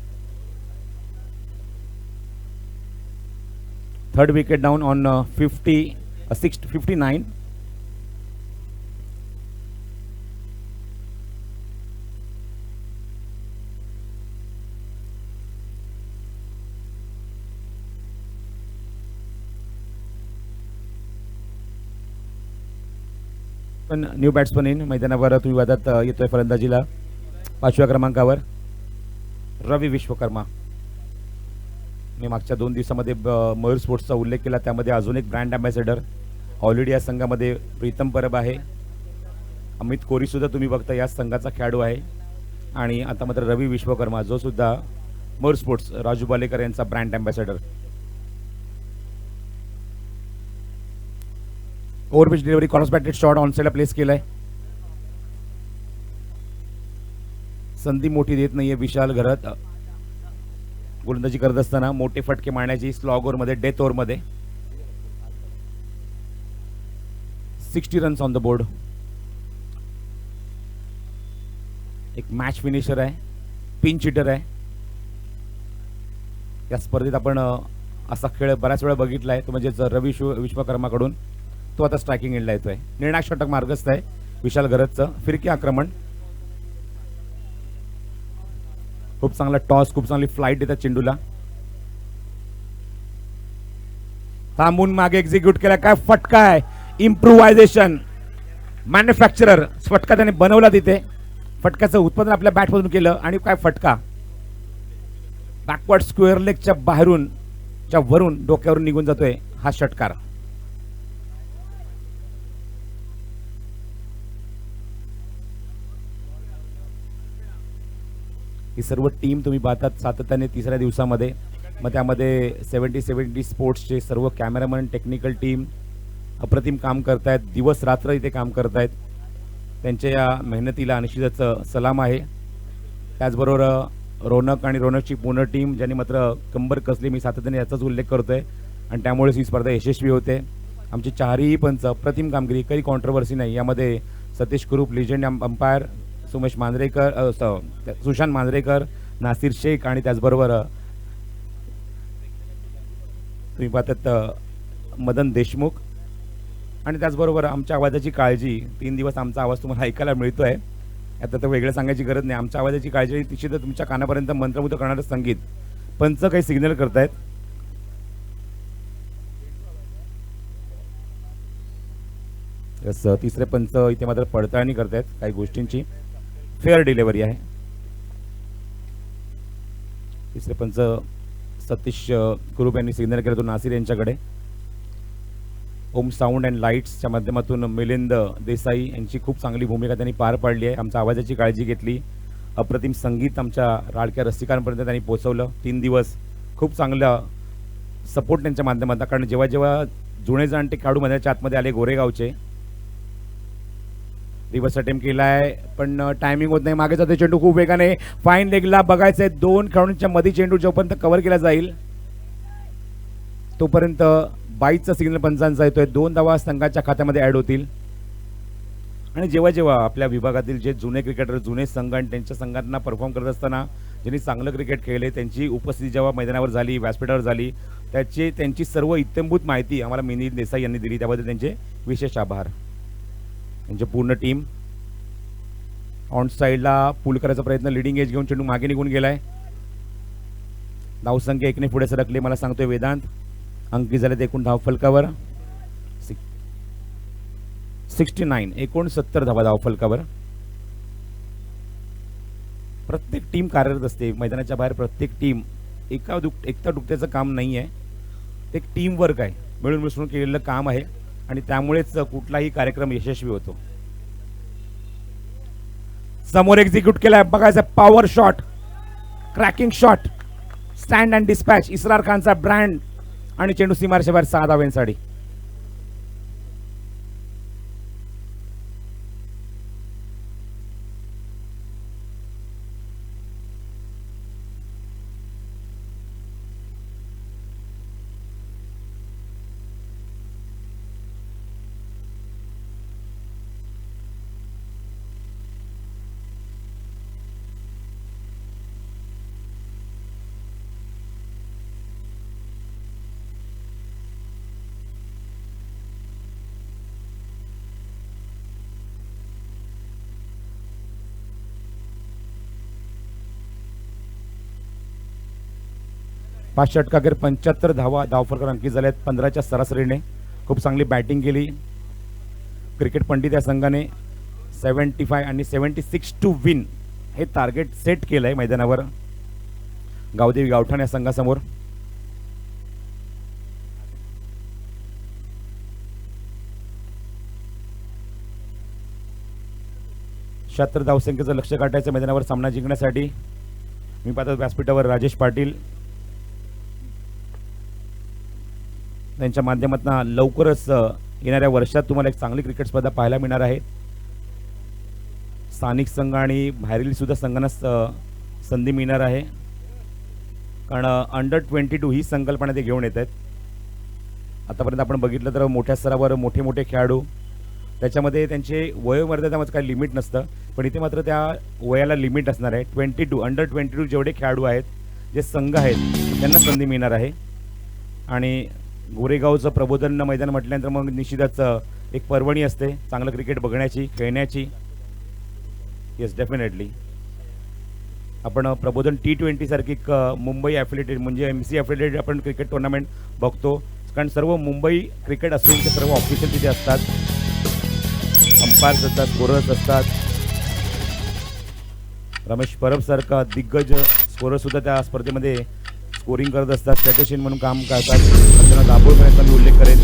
Third wicket down on 59. पण न्यू बॅट्समन इन मैदानावर तुम्ही वादात येतोय फलंदाजीला 5व्या क्रमांकावर रवी विश्वकर्मा. मी मागच्या 2 दिवसामध्ये मयूर स्पोर्ट्सचा उल्लेख केला. त्यामध्ये अजून एक ब्रँड अँबॅसेडर ऑलरेडी या संघामध्ये प्रीतम परब आहे. अमित कोरी सुद्धा तुम्ही बघता या संघाचा खेळाडू आहे. आणि आता मात्र रवी विश्वकर्मा जो सुद्धा मयूर स्पोर्ट्स राजू बालेकर यांचा brand ambassador. Overpitch delivery cross batted shot on साइडला प्लेस केलाय. संधी मोठी देत नाहीये विशाल घरत. गोलंदाजी करत असताना मोठे फटके मारण्याची स्लॉग ओव्हरमध्ये डेथ ओव्हरमध्ये. 60 रन्स ऑन द बोर्ड. एक मॅच फिनिशर आहे. पिन चिटर आहे. या स्पर्धेत आपण असा खेळ बऱ्याच वेळा बघितला आहे. तो म्हणजे रवी विश्वकर्माकडून. तो आता स्ट्रायकिंग एंडला येतोय. निर्णायक षटक मार्गस्थ आहे विशाल घरतचं. फिरकी आक्रमण. खूप चांगला टॉस. खूप चांगली फ्लाईट देतात चेंडूला. थांबून मागे एक्झिक्यूट केला. काय फटका आहे. इम्प्रुव्हायझेशन. मॅन्युफॅक्चरर फटका त्याने बनवला तिथे. फटक्याचं उत्पादन आपल्या बॅटमधून केलं आणि काय फटका. बॅकवर्ड स्क्वेअर लेगच्या बाहेरून वरून डोक्यावरून निघून जातोय हा षटकार. ही सर्व टीम तुम्ही पाहतात सातत्याने 3ऱ्या दिवसामध्ये. मग त्यामध्ये 70 स्पोर्ट्सचे सर्व कॅमेरामन टेक्निकल टीम अप्रतिम काम करतायत. दिवस रात्र इथे काम करतायत. त्यांच्या या मेहनतीला निश्चितच सलाम आहे. त्याचबरोबर रोनक आणि रोनकची पूर्ण टीम ज्यांनी मात्र कंबर कसली. मी सातत्याने याचाच उल्लेख करतोय आणि त्यामुळेच ही स्पर्धा यशस्वी होते. आमचे 4ही पंच अप्रतिम कामगिरी. काही कॉन्ट्रोवर्सी नाही. यामध्ये सतीश कुरूप लिजेंड अंपायर, सुमेश मांजरेकर, सुशांत मांजरेकर, नासिर शेख आणि त्याचबरोबर तुम्ही पाहतात मदन देशमुख. आणि त्याचबरोबर आमच्या आवाजाची काळजी. 3 दिवस आमचा आवाज तुम्हाला ऐकायला मिळतोय. आता तर वेगळं सांगायची गरज नाही. आमच्या आवाजाची काळजी निश्चित तुमच्या कानापर्यंत मंत्रमुग्ध करणारं संगीत. पंच काही सिग्नल करतायत. तिसरे पंच इथे मात्र पडताळणी करतायत काही गोष्टींची. फेअर डिलिव्हरी आहे. तिसरे पंच सतीश कुरूप यांनी सिग्नल केला तो नासिर यांच्याकडे. ओम साऊंड अँड लाईट्सच्या माध्यमातून मिलिंद देसाई यांची खूप चांगली भूमिका त्यांनी पार पाडली आहे. आमच्या आवाजाची काळजी घेतली. अप्रतिम संगीत आमच्या लाडक्या रसिकांपर्यंत त्यांनी पोहोचवलं. 3 दिवस खूप चांगला सपोर्ट त्यांच्या माध्यमातून. कारण जेव्हा जेव्हा जुने जाणते खेळाडू मैदानाच्या आतमध्ये आले गोरेगावचे. रिव्हर्स अटेम्प्ट केलाय पण टायमिंग होत नाही. मागे जाते चेंडू खूप वेगाने. फाईन लेगला बघायचंय. 2 खेळाडूंच्या मध्ये चेंडू जोपर्यंत कव्हर केला जाईल तोपर्यंत 22चा सिग्नल पंचांचा येतोय. 2 धावा संघाच्या खात्यामध्ये ऍड होतील. आणि जेव्हा जेव्हा आपल्या विभागातील जे जुने क्रिकेटर, जुने संघ आणि त्यांच्या संघांना परफॉर्म करत असताना ज्यांनी चांगलं क्रिकेट खेळले त्यांची उपस्थिती जेव्हा मैदानावर झाली, व्यासपीठावर झाली, त्यांची सर्व इत्थंभूत माहिती आम्हाला मिलिंद देसाई यांनी दिली. त्याबद्दल त्यांचे विशेष आभार. त्यांची पूर्ण टीम ऑन साईडला पुल करायचा प्रयत्न. लिडिंग एज घेऊन चेंडू मागे निघून गेलाय. धावसंख्या 1ने पुढे सरकले मला सांगतोय वेदांत. अंकी झालेत एकूण धावफलकावर 69, 69 धावा धावफलकावर. प्रत्येक टीम कार्यरत असते मैदानाच्या बाहेर. प्रत्येक टीम एकटा दुकट्याचं काम नाही आहे, ते एक टीम वर्क आहे, मिळून मिसळून केलेलं काम आहे आणि त्यामुळेच कुठलाही कार्यक्रम यशस्वी होतो. समोर एक्झिक्यूट केलाय बघायचं power shot, cracking shot, stand and dispatch, Israr खानचा ब्रँड आणि चेंडू सीमारेषेच्या बाहेर 6 धावांसाठी. पाच षटकाखेर 75 धावा धावफलकावर अंकित झाल्यात 15च्या सरासरीने. खूप चांगली बॅटिंग केली क्रिकेट पंडित या संघाने. 75 आणि 76 टू विन हे टार्गेट सेट केलंय मैदानावर गावदेवी गावठाण या संघासमोर. शहात्तर धावसंख्येचं लक्ष गाठायचं मैदानावर सामना जिंकण्यासाठी. मी पाहतो व्यासपीठावर राजेश पाटील त्यांच्या माध्यमातून लवकरच येणाऱ्या वर्षात तुम्हाला एक चांगली क्रिकेट स्पर्धा पाहायला मिळणार आहे. स्थानिक संघ आणि बाहेरील सुद्धा संघांना संधी मिळणार आहे, कारण अंडर 22 ही संकल्पना ते घेऊन येत आहेत. आतापर्यंत आपण बघितलं तर मोठ्या स्तरावर मोठे मोठे खेळाडू, त्याच्यामध्ये त्यांचे वयोमर्यादामध्ये काही लिमिट नसतं, पण इथे मात्र त्या वयाला लिमिट असणार आहे. 22 अंडर 22 जेवढे खेळाडू आहेत, जे संघ आहेत, त्यांना संधी मिळणार आहे. आणि गोरेगावचं प्रबोधन मैदान म्हटल्यानंतर मग निश्चितच एक पर्वणी असते चांगलं क्रिकेट बघण्याची, खेळण्याची. येस, डेफिनेटली आपण प्रबोधन T20 सारखी मुंबई ॲफिलिएटेड म्हणजे MC ॲफिलिएटेड आपण क्रिकेट टुर्नामेंट बघतो, कारण सर्व मुंबई क्रिकेट असोसिएशनचे सर्व ऑफिशियल तिथे असतात, अंपायर्स असतात, स्कोरर्स असतात. रमेश परब सारखा दिग्गज स्कोरर सुद्धा त्या स्पर्धेमध्ये स्कोरिंग करत असतात, स्ट्रॅटेजिस्ट म्हणून काम करतात. त्यांना दाभोळकरांचा मी उल्लेख करेन.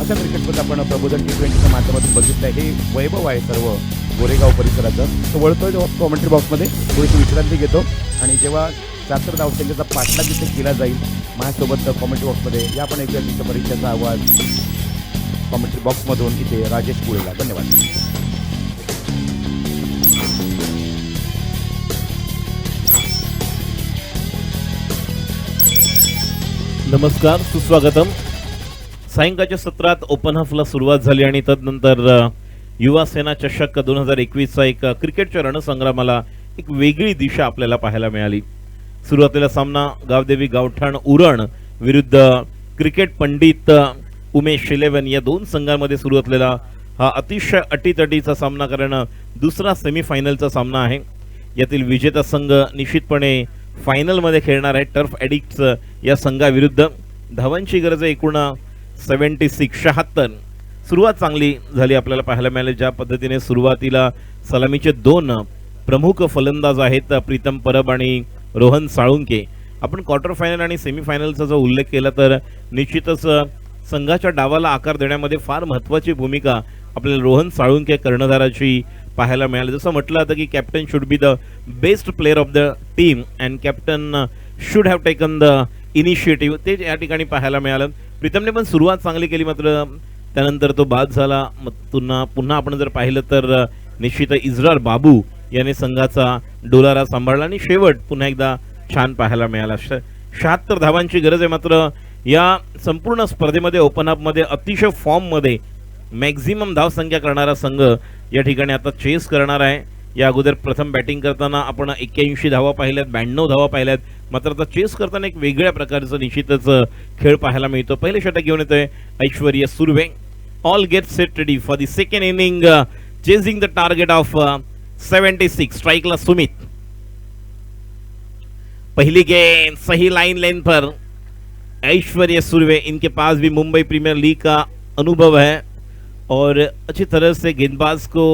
अशा क्रिकेटमध्ये आपण प्रबोधन T20च्या माध्यमातून बघितलं. हे वैभव आहे सर्व गोरेगाव परिसराचं. तो वळतोय कॉमेंट्री बॉक्समध्ये, थोडीशी विश्रांती घेतो आणि जेव्हा 74 धावसंख्येचा पाठलाग तिथे केला जाईल माझ्यासोबत कॉमेंट्री बॉक्समध्ये, या पण एक तिच्या परिचयाचा आवाज कॉमेंट्री बॉक्समधून इथे राजेश पुळेला. धन्यवाद. नमस्कार, सुस्वागतम. सायंकाळच्या सत्रात ओपन हाफला सुरुवात झाली आणि तदनंतर युवा सेना चषक 2021चा एक क्रिकेटच्या रणसंग्रामाला एक वेगळी दिशा आपल्याला पाहायला मिळाली. सुरुवातीला सामना गावदेवी गावठाण उरण विरुद्ध क्रिकेट पंडित उमेश 11 या दोन संघांमध्ये सुरू असलेला हा अतिशय अटीतटीचा सामना, कारण दुसरा सेमीफायनलचा सामना आहे. यातील विजेता संघ निश्चितपणे फायनलमध्ये खेळणार आहे टर्फ ॲडिक्ट्स या संघाविरुद्ध. धावांची गरज आहे एकूण 76. सुरुवात चांगली झाली आपल्याला पाहायला मिळाले. ज्या पद्धतीने सुरुवातीला सलामीचे दोन प्रमुख फलंदाज आहेत प्रीतम परब आणि रोहन साळुंके. आपण क्वार्टर फायनल आणि सेमीफायनलचा जो उल्लेख केला तर निश्चितच संघाच्या डावाला आकार देण्यामध्ये फार महत्त्वाची भूमिका आपल्याला रोहन साळुंके कर्णधाराची पाहायला मिळाली. जसं म्हटलं होतं की captain should be the best player of the team and captain should have taken the initiative, ते या ठिकाणी पाहायला मिळालं. प्रीतमने पण सुरुवात चांगली केली, मात्र त्यानंतर तो बाद झाला. पुन्हा आपण जर पाहिलं तर निश्चित इजरार बाबू याने संघाचा डोलारा सांभाळला आणि शेवट पुन्हा एकदा छान पाहायला मिळाला. 76 धावांची गरज आहे. मात्र या संपूर्ण स्पर्धेमध्ये ओपन अपमध्ये अतिशय फॉर्ममध्ये मॅक्झिमम धावसंख्या करणारा संघ या ठिकाणी आता चेस करणार आहे. या अगोदर प्रथम बॅटिंग करताना आपण 81 धावा पाहिल्यात, 92 धावा पाहिल्यात, मात्र आता चेस करताना एक वेगळ्या प्रकारचं निश्चितच खेळ पाहायला मिळतो. पहिले षटक घेऊन येतोय Aishwarya Surve. All get set ready for the second inning, chasing the target of 76. स्ट्राइकला सुमित. पहिली गेंद सही लाइन लेन पर ऐश्वर्य सुर्वे, इनके पास भी मुंबई प्रीमियर लीग का अनुभव है और अच्छी तरह से गेंदबाज को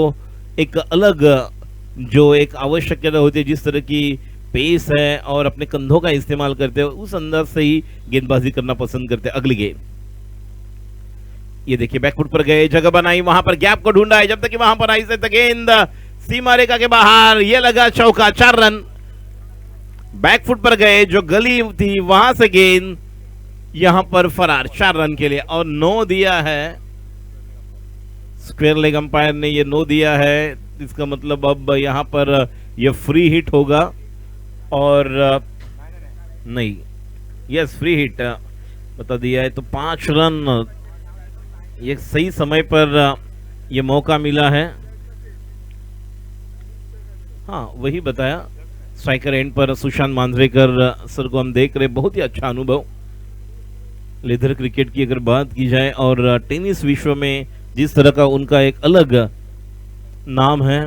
एक अलग जो एक आवश्यकता होती है, जिस तरह की पेस है और अपने कंधों का इस्तेमाल करते हैं, उस अंदाज से ही गेंदबाजी करना पसंद करते हैं। अगली गेंद, ये देखिए बैकफुट पर गए, जगह बनाई, वहां पर गैप को ढूंढा है, जब तक कि वहां पर आई से गेंद सीमा रेखा के बाहर, ये लगा चौका, 4 रन। बैकफुट पर गए, जो गली थी वहां से गेंद यहां पर फरार, 4 रन के लिए। और 9 दिया है स्क्वायर लेग अंपायर ने, ये 9 दिया है, इसका मतलब अब यहां पर ये फ्री हिट होगा और नहीं, यस फ्री हिट बता दिया है। तो 5 रन, ये सही समय पर ये मौका मिला है। हाँ वही बताया, स्ट्राइकर एंड पर सुशांत मांजरेकर सर को हम देख रहे, बहुत ही अच्छा अनुभव। लेदर क्रिकेट की अगर बात की जाए और टेनिस विश्व में जिस तरह का उनका एक अलग नाम है,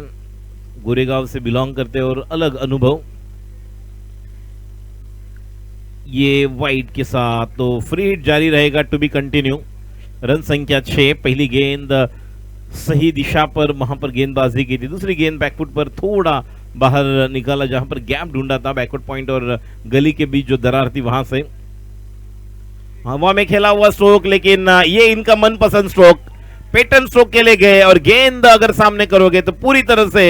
गोरेगांव से बिलोंग करते और अलग अनुभव। ये वाइड के साथ तो फ्री हिट जारी रहेगा, टू बी कंटिन्यू। रन संख्या 6। पहली गेंद सही दिशा पर वहां पर गेंदबाजी की थी, दूसरी गेंद बैकफुट पर थोड़ा बाहर निकाला, जहां पर गैप ढूंढा था बैकवर्ड पॉइंट और गली के बीच जो दरार थी वहां से। हवा में खेला हुआ स्ट्रोक, लेकिन ये इनका मनपसंद स्ट्रोक, पैटर्न स्ट्रोक के लिए गए और गेंद अगर सामने करोगे तो पूरी तरह से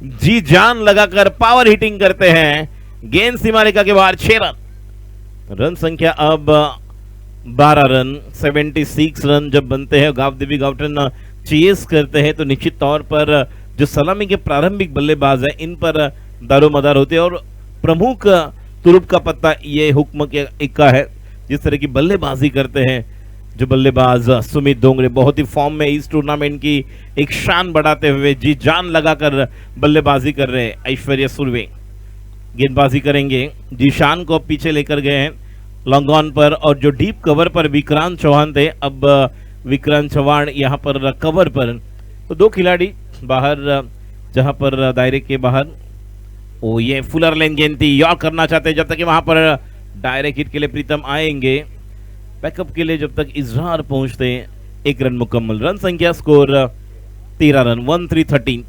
जी जान लगाकर पावर हिटिंग करते हैं। गेंद सीमा रेखा के बाहर, 6 रन। रन संख्या अब 12 रन, 76 रन जब बनते हैं, गावदेवी गावटन चेस करते हैं तो निश्चित तौर पर जो सलामी के प्रारंभिक बल्लेबाज हैं इन पर दारोमदार होते हैं। और प्रमुख तुरुप का पत्ता ये हुक्म के इक्का है, जिस तरह की बल्लेबाजी करते हैं जो बल्लेबाज सुमित डोंगरे, बहुत ही फॉर्म में इस टूर्नामेंट की एक शान बढ़ाते हुए जी जान लगाकर बल्लेबाजी कर रहे हैं। ऐश्वर्य सुर्वे गेंदबाजी करेंगे, जीशान को पीछे लेकर गए हैं लॉन्ग ऑन पर, और जो डीप कवर पर विक्रांत चौहान थे, अब विक्रांत चौहान यहाँ पर कवर पर। तो 2 खिलाड़ी बाहर, जहां पर दायरे के बाहर। ओ ये फुलर लेन गेंद थी, यॉर्क करना चाहते हैं, जब तक कि वहां पर डायरेक्ट हिट के लिए प्रीतम आएंगे, बैकअप के लिए जब तक इजहार पहुंचते हैं। 1 रन मुकम्मल। रन संख्या स्कोर 13 रन, 13-13।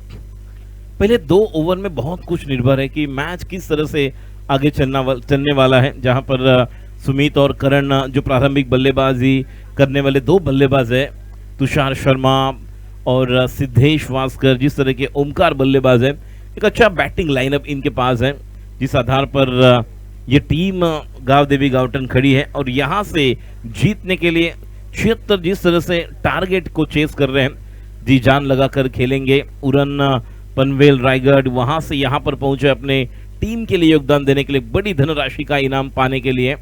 पहले 2 ओवर में बहुत कुछ निर्भर है कि मैच किस तरह से आगे चलने वाला है, जहां पर सुमित और करण जो प्रारंभिक बल्लेबाजी करने वाले 2 बल्लेबाज है, तुषार शर्मा और सिद्धेश वास्कर, जिस तरह के ओमकार बल्लेबाज है, एक अच्छा बैटिंग लाइनअप इनके पास है, जिस आधार पर ये टीम गावदेवी गावटन खड़ी है। और यहां से जीतने के लिए 76 जिस तरह से टारगेट को चेस कर रहे हैं, जी जान लगाकर खेलेंगे। उरन पनवेल रायगढ़ वहां से यहां पर पहुंचे अपने टीम के लिए योगदान देने के लिए, बड़ी धनराशि का इनाम पाने के लिए।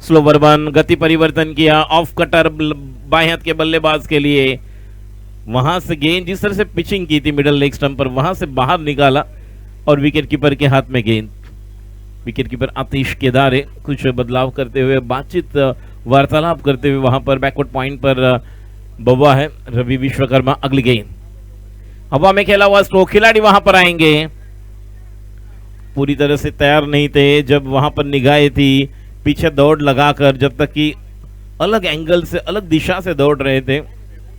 स्लो वर्बन गति परिवर्तन किया, ऑफ कटर बाएं हाथ के बल्लेबाज के लिए, वहां से गेंद जिस तरह से पिचिंग की थी मिडल लेग स्टंप पर, वहां से बाहर निकाला और विकेट कीपर के हाथ में गेंद। विकेट कीपर आतिश केदारे कुछ बदलाव करते हुए, बातचीत वार्तालाप करते हुए वहां पर बैकवर्ड पॉइंट पर बब्बा है रवि विश्वकर्मा। अगली गेंद हवा में खेला हुआ स्ट्रोक, खिलाड़ी वहां पर आएंगे, पूरी तरह से तैयार नहीं थे, जब वहां पर निगाहें थी पीछे दौड़ लगाकर, जब तक कि अलग एंगल से अलग दिशा से दौड़ रहे थे,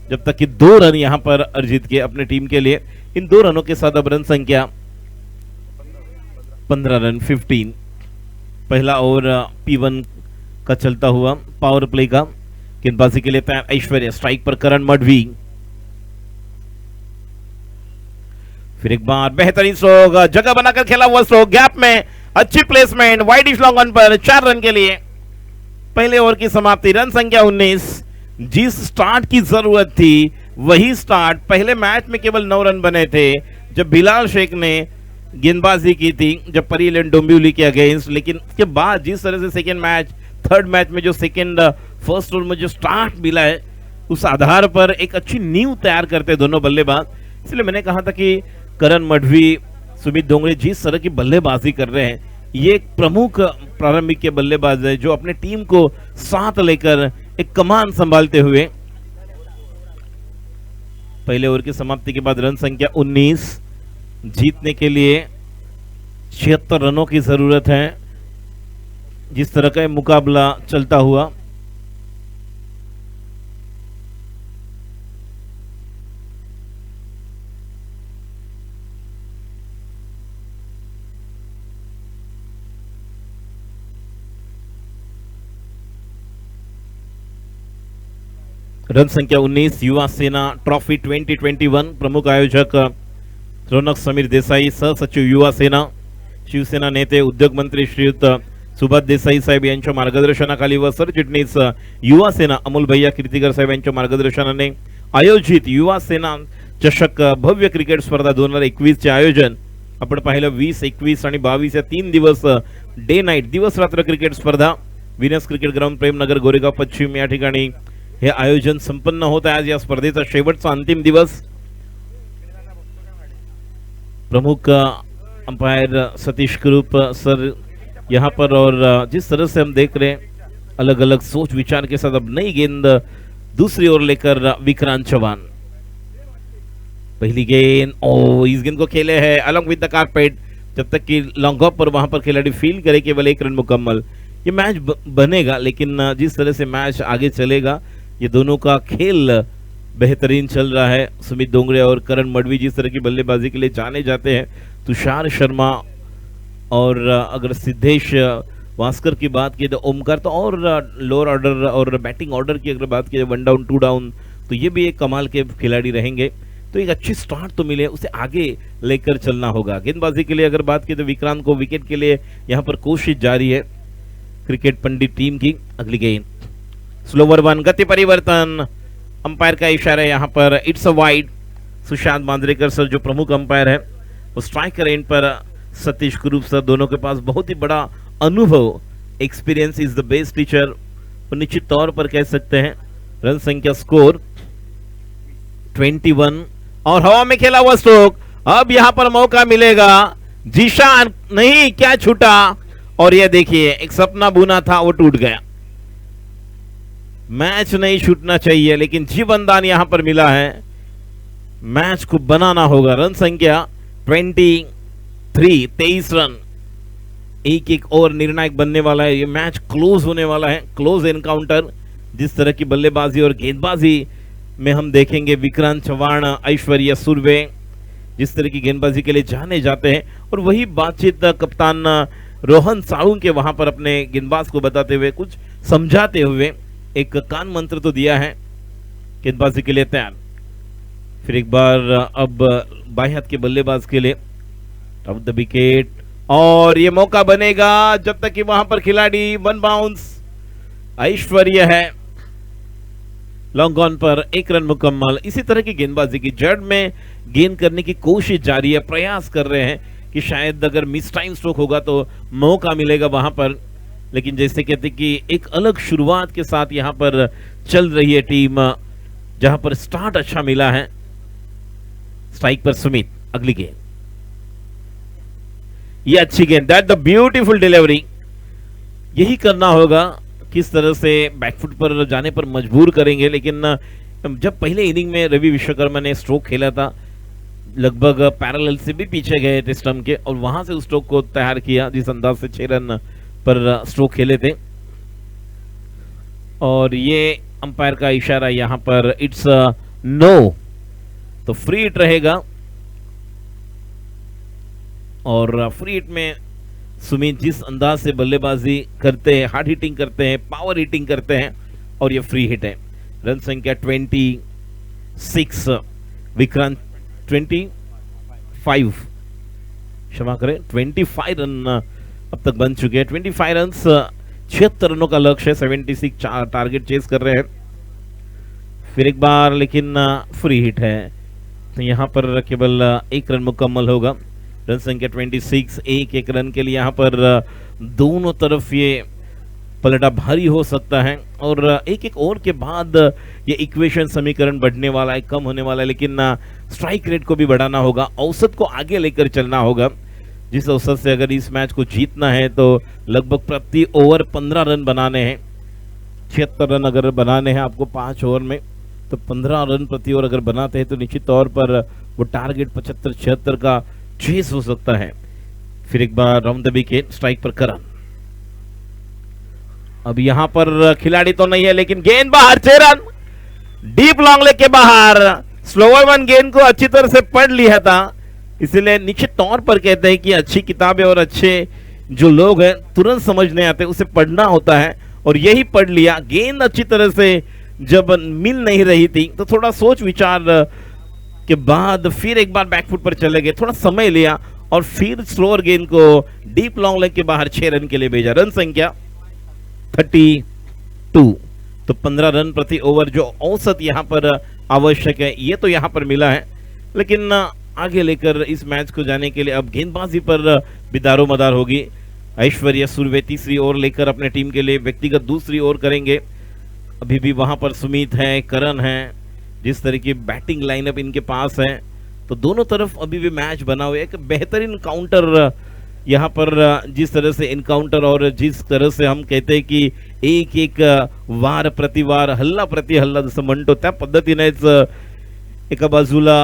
जब तक कि 2 रन यहां पर अर्जित किए अपने टीम के लिए। इन 2 रनों के साथ अब रन संख्या 15 रन, 15। पहला ओवर P1 का चलता हुआ पावर प्ले का, गेंदबाजी के लिए तैयार ऐश्वर्य, स्ट्राइक पर करण मडवी। फिर एक बार बेहतरीन स्ट्रोक, जगह बनाकर खेला हुआ स्ट्रोक, गैप में अच्छी प्लेसमेंट, वाइडिश लॉन्ग ऑन पर, 4 रन के लिए। पहले ओवर की समाप्ति, रन संख्या 19। जिस स्टार्ट की जरूरत थी वही स्टार्ट, पहले मैच में केवल 9 रन बने थे जब बिलाल शेख ने गेंदबाजी की थी, जब परीलेन डोंबिवली के अगेंस्ट, लेकिन उसके बाद जिस तरह से सेकेंड मैच, थर्ड मैच में जो फर्स्ट ओवर में जो स्टार्ट मिला है, उस आधार पर एक अच्छी नींव तैयार करते दोनों बल्लेबाज। इसलिए मैंने कहा था कि करण मडवी, सुमित डोंगरे जिस तरह की बल्लेबाजी कर रहे हैं, ये एक प्रमुख प्रारंभिक के बल्लेबाज है जो अपने टीम को साथ लेकर एक कमान संभालते हुए। पहले ओवर की समाप्ति के बाद रन संख्या 19, जीतने के लिए 76 रनों की जरूरत है। जिस तरह का ये मुकाबला चलता हुआ, रन संख्या 19, युवा सेना ट्रॉफी 2021। प्रमुख आयोजक रौनक समीर देसाई, सहसचिव युवा सेना, शिवसेना नेते उद्योग मंत्री श्रीयुत सुभाष देसाई साहेब यांच्या मार्गदर्शनाखाली व सरचिटणीस युवा सेना अमोल भैया कीर्तिकर साहेब यांच्या मार्गदर्शनाने आयोजित युवा सेना चषक भव्य क्रिकेट स्पर्धा 2021 चे आयोजन आपण पाहिलं। 20, 21 आणि 22 या 3 दिवस डे नाईट, दिवस रात्र क्रिकेट स्पर्धा Venus cricket ground Premnagar Goregaon पश्चिम या ठिकाणी हे आयोजन संपन्न होत आहे। आज या स्पर्धेचा शेवटचा अंतिम दिवस। प्रमुख अंपायर सतीश कुरूप सर यहाँ पर, और जिस तरह से हम देख रहे हैं अलग अलग सोच विचार के साथ अब नई गेंद दूसरी ओर लेकर विक्रांत चौहान। पहली गेंद, ओ इस गेंद को खेले है अलॉन्ग विद द कारपेट, जब तक कि लॉन्ग ऑफ पर वहां पर खिलाड़ी फील्ड करे केवल 1 रन मुकम्मल। ये मैच बनेगा, लेकिन जिस तरह से मैच आगे चलेगा, ये दोनों का खेल बेहतरीन चल रहा है। सुमित डोंगरे और करण मडवी जिस तरह की बल्लेबाजी के लिए जाने जाते हैं, तुषार शर्मा और अगर सिद्धेश वास्कर की बात की तो ओमकार, तो और लोअर ऑर्डर और बैटिंग ऑर्डर की अगर बात की 1 डाउन 2 डाउन, तो ये भी एक कमाल के खिलाड़ी रहेंगे। तो एक अच्छी स्टार्ट तो मिले, उसे आगे लेकर चलना होगा। गेंदबाजी के लिए अगर बात की तो विक्रांत को विकेट के लिए यहाँ पर कोशिश जारी है क्रिकेट पंडित टीम की। अगली गेंद स्लोवर 1, गति परिवर्तन, अंपायर का इशारा है यहाँ पर, it's a wide. Sushant Manjrekar sir जो प्रमुख अंपायर है, वो स्ट्राइकर एंड पर सतीश कुरूप सर, दोनों के पास बहुत ही बड़ा अनुभव, experience is the best teacher, वो निश्चित तौर पर कह सकते हैं। रन संख्या स्कोर 21 और हवा में खेला हुआ स्ट्रोक। अब यहां पर मौका मिलेगा, जीशान नहीं, क्या छूटा, और ये देखिए एक सपना बुना था वो टूट गया। मैच नहीं छूटना चाहिए, लेकिन जीवनदान यहां पर मिला है, मैच को बनाना होगा। रन संख्या 23, 23 रन, एक और निर्णायक बनने वाला है। ये मैच क्लोज होने वाला है, क्लोज एनकाउंटर। जिस तरह की बल्लेबाजी और गेंदबाजी में हम देखेंगे विक्रांत चौहान, ऐश्वर्या सुर्वे जिस तरह की गेंदबाजी के लिए जाने जाते हैं, और वही बातचीत कप्तान रोहन साहू के वहां पर अपने गेंदबाज को बताते हुए, कुछ समझाते हुए एक कान मंत्र तो दिया है। गेंदबाजी के लिए तैयार, फिर एक बार अब बाएं हाथ के बल्लेबाज के लिए ऑफ द विकेट, और ये मौका बनेगा जब तक कि वहां पर खिलाड़ी 1 बाउंस। ऐश्वर्य है लॉन्ग ऑन पर 1 रन मुकम्मल। इसी तरह की गेंदबाजी की जड़ में गेंद करने की कोशिश जारी है, प्रयास कर रहे हैं कि शायद अगर मिस टाइम स्ट्रोक होगा तो मौका मिलेगा वहां पर, लेकिन जैसे कहते कि एक अलग शुरुआत के साथ यहां पर चल रही है टीम, जहां पर स्टार्ट अच्छा मिला है। स्ट्राइक पर सुमित, अगली गेंद, ये अच्छी गेंद, दैट द ब्यूटीफुल डिलीवरी। यही करना होगा, किस तरह से बैकफुट पर जाने पर मजबूर करेंगे, लेकिन जब पहले इनिंग में रवि विश्वकर्मा ने स्ट्रोक खेला था, लगभग पैरेलल से भी पीछे गए थे स्टंप के, और वहां से उस स्ट्रोक को तैयार किया जिस अंदाज से 6 रन पर स्ट्रोक खेले थे। और ये अंपायर का इशारा यहां पर, इट्स नो, तो फ्री हिट रहेगा। और फ्री हिट में सुमित जिस अंदाज से बल्लेबाजी करते हैं, हार्ड हिटिंग करते हैं, पावर हिटिंग करते हैं, और ये फ्री हिट है। रन संख्या 26, विक्रांत 25, क्षमा करें 25 रन अब तक बन चुके हैं। 25 रन, 76 रनों का लक्ष्य है, 76 टारगेट चेस कर रहे हैं। फिर एक बार, लेकिन फ्री हिट है, तो यहां पर केवल 1 रन मुकम्मल होगा। रन संख्या 26, एक रन के लिए यहाँ पर दोनों तरफ ये पलटा भारी हो सकता है, और एक ओवर के बाद ये इक्वेशन समीकरण बढ़ने वाला है, कम होने वाला है, लेकिन स्ट्राइक रेट को भी बढ़ाना होगा, औसत को आगे लेकर चलना होगा। जिस औसत से अगर इस मैच को जीतना है तो लगभग प्रति ओवर 15 रन बनाने हैं। 76 रन अगर बनाने हैं आपको 5 ओवर में, तो 15 रन प्रति ओवर अगर बनाते हैं तो निश्चित तौर पर वो टारगेट 75-76 का चेस हो सकता है। फिर एक बार राउंड द विकेट, स्ट्राइक पर करण, अब यहाँ पर खिलाड़ी तो नहीं है लेकिन गेंद बाहर, 6 रन डीप लॉन्ग लेग के बाहर। स्लोवर वन गेंद को अच्छी तरह से पढ़ लिया था, इसलिए निश्चित तौर पर कहते हैं कि अच्छी किताबें और अच्छे जो लोग हैं तुरंत समझने आते हैं, उसे पढ़ना होता है और यही पढ़ लिया। गेंद अच्छी तरह से जब मिल नहीं रही थी तो थोड़ा सोच विचार के बाद फिर एक बार बैकफुट पर चले गए, थोड़ा समय लिया और फिर स्लोअर गेंद को डीप लॉन्ग लेग के बाहर 6 रन के लिए भेजा। रन संख्या 32, तो 15 रन प्रति ओवर जो औसत यहाँ पर आवश्यक है ये तो यहाँ पर मिला है। लेकिन आगे लेकर इस मैच को जाने के लिए अब गेंदबाजी पर भी दारोमदार होगी। ऐश्वर्या सुरवे तीसरी ओवर लेकर अपने टीम के लिए व्यक्तिगत दूसरी ओवर करेंगे। अभी भी वहां पर सुमित है, करण है, जिस तरह की बैटिंग लाइनअप इनके पास है तो दोनों तरफ अभी भी मैच बना हुआ है। एक बेहतरीन काउंटर यहाँ पर जिस तरह से इनकाउंटर और जिस तरह से हम कहते हैं कि एक एक वार प्रतिवार हल्ला प्रति हल्ला जसं म्हणतो त्या पद्धतीनेच एका बाजूला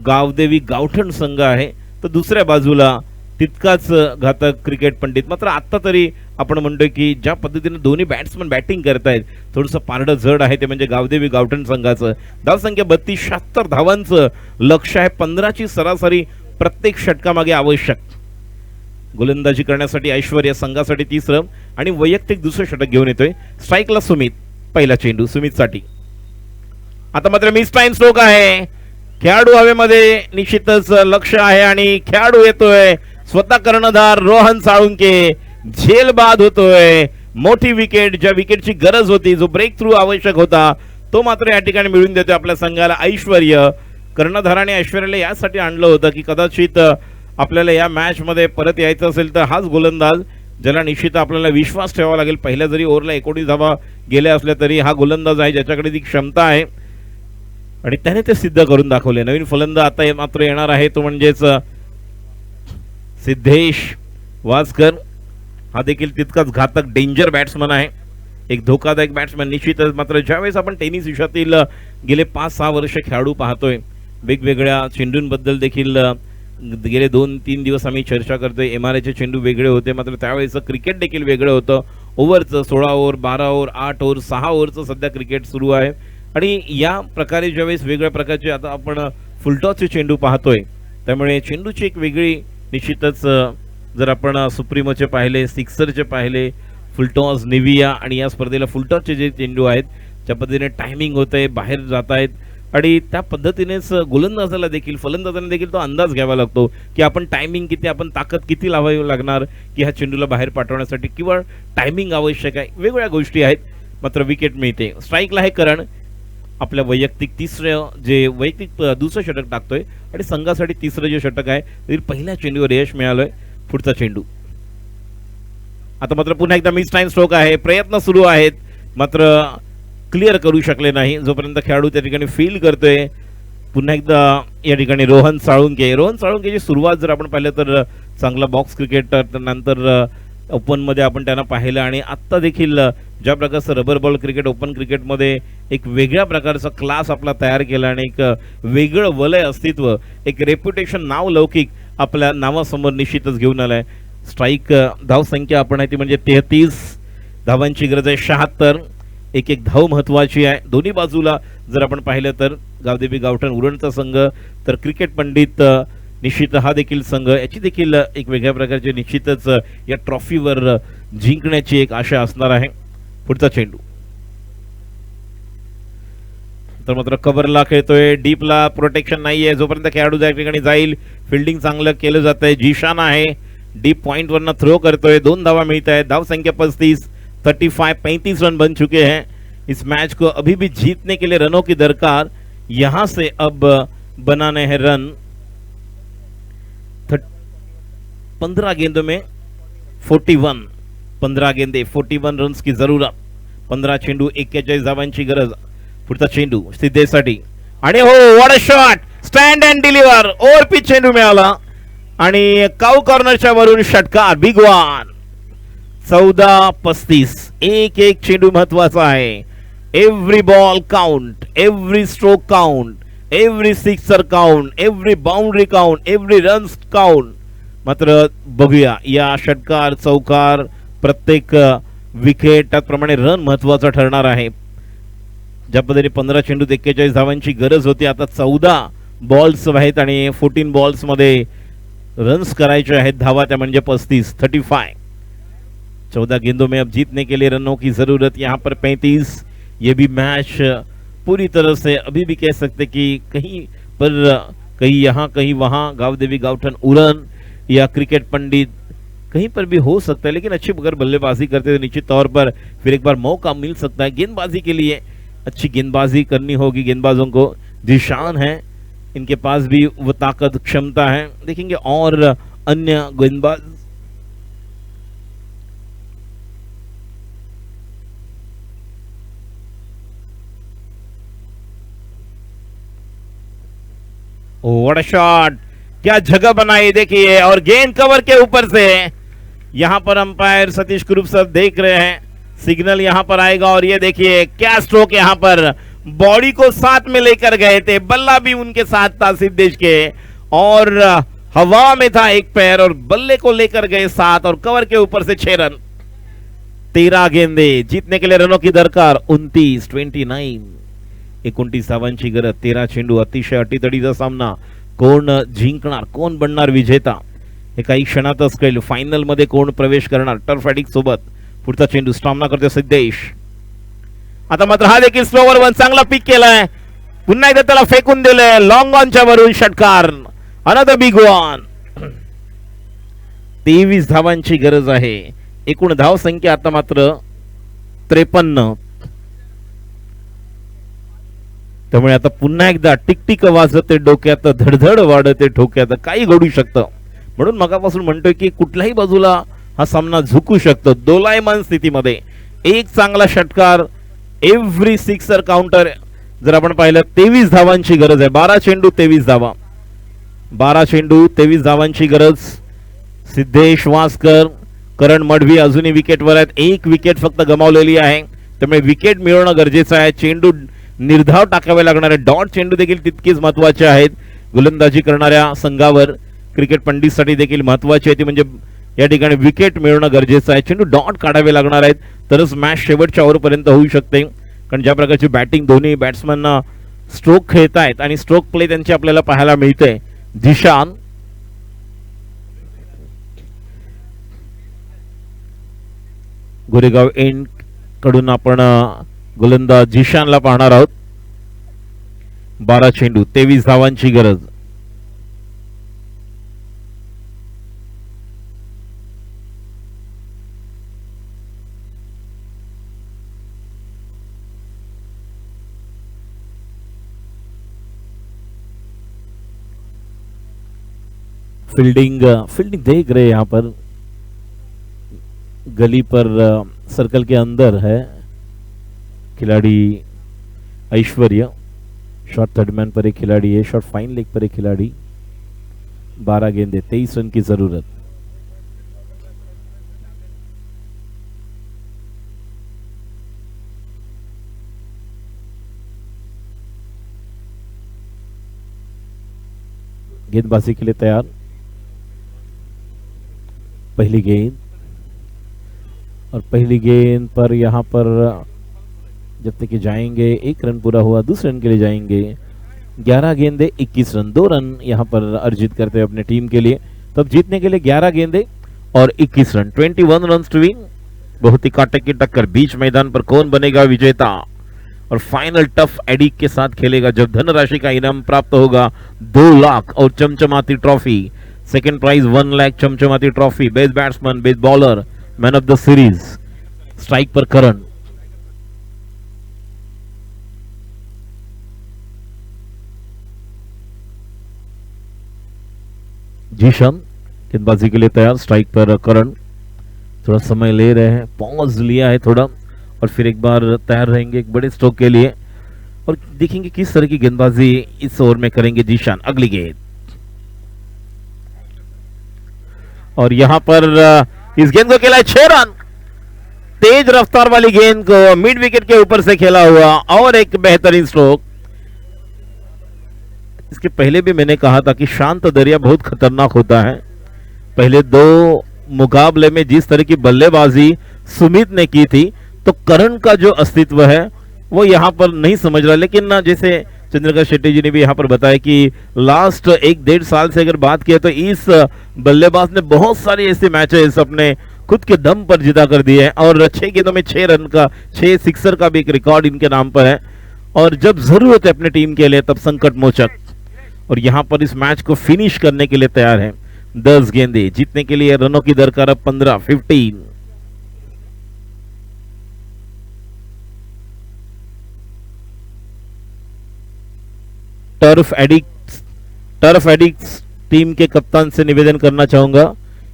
गावदेवी गावठण संघ आहे तर दुसऱ्या बाजूला तितकाच घातक क्रिकेट पंडित। मात्र आता तरी आपण म्हणतोय की ज्या पद्धतीने दोन्ही बॅट्समन बॅटिंग करतायत थोडंसं पारडं जड आहे ते म्हणजे गावदेवी गावठण संघाचं। धावसंख्या 32, 76 धावांचं लक्ष आहे, 15ची सरासरी प्रत्येक षटकामागे आवश्यक। गोलंदाजी करण्यासाठी ऐश्वर्या संघासाठी तिसरं आणि वैयक्तिक दुसरं षटक घेऊन येतोय। स्ट्राईकला सुमित, पहिला चेंडू सुमितसाठी। आता मात्र मिस टाइम स्ट्रोक आहे, खेळाडू हवेमध्ये निश्चितच लक्ष आहे आणि खेळाडू येतोय स्वतः कर्णधार रोहन साळुंके, झेल बाद होतोय। मोठी विकेट, ज्या विकेटची गरज होती, जो ब्रेक थ्रू आवश्यक होता तो मात्र या ठिकाणी मिळून देतोय आपल्या संघाला ऐश्वर्या। कर्णधाराने ऐश्वर्याला यासाठी आणलं होतं की कदाचित आपल्याला या मॅच मध्ये परत यायचं असेल तर हाच गोलंदाज ज्याला निश्चित आपल्याला विश्वास ठेवावा लागेल। पहिल्या जरी ओव्हरला 19 धावा गेल्या असल्या तरी हा गोलंदाज आहे ज्याच्याकडे ती क्षमता आहे आणि त्याने ते सिद्ध करून दाखवले। नवीन फलंदाज आता मात्र येणार आहे तो म्हणजेच सिद्धेश वासकर, हा देखील तितकाच घातक डेंजर बॅट्समन आहे, एक धोकादायक बॅट्समन निश्चितच। मात्र ज्यावेळेस आपण टेनिस विश्वातील गेले 5-6 वर्ष खेळाडू पाहतोय, वेगवेगळ्या चेंडूंबद्दल देखील गेले 2-3 दिवस आम्ही चर्चा करतोय। एमआरआयचे चेंडू वेगळे होते, मात्र त्यावेळेस क्रिकेट देखील वेगळं होतं। ओव्हरचं 16 ओव्हर, 12 ओव्हर, 8 ओव्हर, 6 ओव्हरचं सध्या क्रिकेट सुरू आहे आणि या प्रकारे ज्यावेळेस वेगळ्या प्रकारचे आता आपण फुलटॉसचे चेंडू पाहतोय त्यामुळे चेंडूची एक वेगळी निश्चितच जर आपण सुप्रीमोचे पाहिले, सिक्सरचे पाहिले, फुलटॉस, निविया आणि या स्पर्धेला फुलटॉसचे जे चेंडू आहेत त्या पद्धतीने टायमिंग होतंय, बाहेर जात आहेत आणि त्या पद्धतीनेच गोलंदाजाला देखील फलंदाजांना देखील तो अंदाज घ्यावा लागतो की आपण टायमिंग किती, आपण ताकद किती लावावी लागणार की ह्या चेंडूला बाहेर पाठवण्यासाठी किंवा टायमिंग आवश्यक आहे, वेगवेगळ्या गोष्टी आहेत। मात्र विकेट मिळते। स्ट्राईकला हे करण आपल्या वैयक्तिक तिसरं जे वैयक्तिक दुसरं षटक टाकतोय आणि संघासाठी तिसरं जे षटक आहे तरी पहिल्या चेंडूवर यश मिळालंय। पुढचा चेंडू आता मात्र पुन्हा एकदा मिस टाइम स्ट्रोक आहे, प्रयत्न सुरू आहेत मात्र क्लिअर करू शकले नाही। जोपर्यंत खेळाडू त्या ठिकाणी फील करतोय पुन्हा एकदा या ठिकाणी रोहन साळुंकेची सुरुवात जर आपण पाहिलं तर चांगला बॉक्स क्रिकेट, नंतर ओपन मध्ये आपण त्यांना पाहिलं आणि आत्ता देखील ज्या प्रकारचं रबर बॉल क्रिकेट ओपन क्रिकेटमध्ये एक वेगळ्या प्रकारचा क्लास आपला तयार केला आणि एक वेगळं वलय अस्तित्व, एक रेप्युटेशन, नाव लौकिक आपल्या नावासमोर निश्चितच घेऊन आलाय। स्ट्राईक धावसंख्या आपण आहे ती म्हणजे 33, धावांची गरज आहे 76, एक एक धाव महत्वाची आहे। दोन्ही बाजूला जर आपण पाहिलं तर गावदेवी गावठण उरणचा संघ तर क्रिकेट पंडित निश्चित हा देखील संघ, याची देखील एक वेगळ्या प्रकारचे निश्चितच या ट्रॉफीवर जिंकण्याची एक आशा असणार आहे। पुढचा चेंडू तर मात्र कव्हरला खेळतोय, डीपला प्रोटेक्शन नाहीये, जोपर्यंत खेळाडू त्या ठिकाणी जाईल फिल्डिंग चांगलं केलं जातंय। जीशान आहे, डीप पॉइंट वरनं थ्रो करतोय, 2 धावा मिळत आहेत। धाव संख्या 35, 35 रन बन चुके हैं। इस मैच को अभी भी जीतने के लिए रनों की दरकार, यहां से अब बनाने हैं रन। 15 गेंदों में 41, 15 गेंदे 41 रन्स की जरूरत, 15 चेंडू 41 धावांची गरज। पुढचा चेंडू सिद्धेसाठी आणि हो what a shot, stand and deliver, over pitch चेंडू मिळाला आणि काऊ कॉर्नरच्या वरून षटकार, बिग वन। 14-35, एक एक चेंडू महत्वाचा आहे। Every ball count, every stroke count, every sixer count, every boundary count, every runs count. मात्र बघूया या षटकार चौकार प्रत्येक विकेट, त्याचप्रमाणे रन महत्वाचा ठरणार आहे. ज्या पद्धतीने 15 चेंडूत 41 धावांची गरज होती, आता 14 बॉल्स आहेत आणि 14 बॉल्स मध्ये रन्स करायचे आहेत. धावा त्या म्हणजे 35. 14 गेंदों में अब जीतने के लिए रनों की जरूरत. यहाँ पर 35. ये भी मैच पूरी तरह से अभी भी कह सकते कि कहीं पर, कहीं यहाँ कहीं वहाँ, गावदेवी गावठन उड़न या क्रिकेट पंडित कहीं पर भी हो सकता है. लेकिन अच्छी अगर बल्लेबाजी करते तो निश्चित तौर पर फिर एक बार मौका मिल सकता है. गेंदबाजी के लिए अच्छी गेंदबाजी करनी होगी गेंदबाजों को. जिशान है, इनके पास भी वो ताकत क्षमता है. देखेंगे और अन्य गेंदबाज. व्हाट अ शॉट, क्या जगह बनाई देखिए, और गेंद कवर के ऊपर से. यहां पर अंपायर सतीश कुरूप सर देख रहे हैं, सिग्नल यहां पर आएगा. और ये देखिए क्या स्ट्रोक, यहां पर बॉडी को साथ में लेकर गए थे, बल्ला भी उनके साथ था सिद्धेश के, और हवा में था एक पैर और बल्ले को लेकर गए साथ, और कवर के ऊपर से 6 रन. 13 गेंदे, जीतने के लिए रनों की दरकार 29. 29 धावांची गरज. 13 चेंडू, अतिशय अटीतडीचा सामना. कोण जिंकणार, कोण बनणार विजेता हे काही क्षणातच कळेल. फायनल मध्ये कोण प्रवेश करणार टर्फ फॅटिक सोबत. पुढचा चेंडू सामना करतो सिद्धेश. आता मात्र हा देखील स्लोवर वन चांगला पिक केलाय, पुन्हा एकदा त्याला फेकून दिलंय लॉंग ऑनच्या वरून षटकार. Another big one. 23 धावांची गरज आहे. एकूण धाव संख्या आता मात्र 53. त्यामुळे आता पुन्हा एकदा टिकटिक वाजते डोक्यात, धडधड वाढते ठोक्यात, काही घडू शकतं. म्हणून मगापासून म्हणतोय की कुठल्याही बाजूला हा सामना झुकू शकतो. दोलायमान स्थितीमध्ये एक चांगला षटकार, एव्हरी सिक्सर काउंटर. जर आपण पाहिलं 23 धावांची गरज आहे. 12 चेंडू 23 धावा. 12 चेंडू 23 धावांची गरज. सिद्धेश वासकर, करण मडवी अजूनही विकेटवर आहेत. एक विकेट फक्त गमावलेली आहे, त्यामुळे विकेट मिळवणं गरजेचं आहे. चेंडू निर्धाव टाकावे लागणार आहे. डॉट चेंडू देखील तितकेच महत्वाचे आहेत. गोलंदाजी करणाऱ्या संघावर, क्रिकेट पंडितसाठी देखील महत्वाची आहे ती म्हणजे या ठिकाणी विकेट मिळवणं गरजेचं आहे. चेंडू डॉट काढावे लागणार आहेत, तरच मॅच शेवटच्या ओव्हरपर्यंत होऊ शकते. कारण ज्या प्रकारची बॅटिंग दोन्ही बॅट्समन स्ट्रोक खेळत आहेत आणि स्ट्रोक प्ले त्यांची आपल्याला पाहायला मिळते. जिशान, गोरेगाव एंड कडून आपण गोलंदाज जिशानला पाहणार आहोत. 12 चेंडू 23 धावांची गरज. फील्डिंग देख रहे हैं यहाँ पर, गली पर सर्कल के अंदर है खिलाड़ी ऐश्वर्या. शॉर्ट थर्ड मैन पर एक खिलाड़ी है, शॉर्ट फाइन लेग पर एक खिलाड़ी. 12 गेंदे 23 रन की जरूरत. गेंदबाजी के लिए तैयार. पहली गेंद, और पहली गेंद पर यहां पर जब तक कि जाएंगे 1 रन पूरा हुआ, दूसरे रन के लिए जाएंगे. 11 गेंदे 21 रन, 2 रन यहां पर अर्जित करते हैं अपने टीम के लिए. तब जीतने के लिए 11 गेंदे और 21 रन, 21 रन टू विन. बहुत ही कांटे की टक्कर बीच मैदान पर. कौन बनेगा विजेता और फाइनल टफ एडिक के साथ खेलेगा जब धनराशि का इनाम प्राप्त होगा 2 लाख और चमचमाती ट्रॉफी. सेकेंड प्राइज 1 लाख, चमचमाती trophy, best batsman, best bowler, man of the series. Strike पर करण. जीशन गेंदबाजी के लिए तैयार. स्ट्राइक पर करण. थोड़ा समय ले रहे हैं, पॉज लिया है थोड़ा, और फिर एक बार तैयार रहेंगे एक बड़े स्ट्रोक के लिए. और देखेंगे किस तरह की गेंदबाजी इस ओवर में करेंगे जीशान. अगली गेंद, और यहां पर इस गेंद को खेला है 6 रन. तेज रफ्तार वाली गेंद को मिड विकेट के ऊपर से खेला हुआ और एक बेहतरीन स्ट्रोक. इसके पहले भी मैंने कहा था कि शांत दरिया बहुत खतरनाक होता है. पहले 2 मुकाबले में जिस तरह की बल्लेबाजी सुमित ने की थी, तो करण का जो अस्तित्व है वो यहाँ पर नहीं समझ रहा। लेकिन ना, जैसे चंद्रकांत शेट्टी जी ने भी यहाँ पर बताया कि लास्ट 1-1.5 साल से अगर बात किया तो इस बल्लेबाज ने बहुत सारी ऐसे मैचेस अपने खुद के दम पर जिता कर दिए हैं और 6 गेंदों में 6 रन का 6 सिक्सर का भी एक रिकॉर्ड इनके नाम पर है। और जब जरूरत है अपने टीम के लिए तब संकट मोचक, और यहाँ पर इस मैच को फिनिश करने के लिए तैयार है। 10 गेंदे जीतने के लिए रनों की दरकार अब 15। टर्फ एडिक्ट्स टीम के कप्तान से निवेदन करना चाहूंगा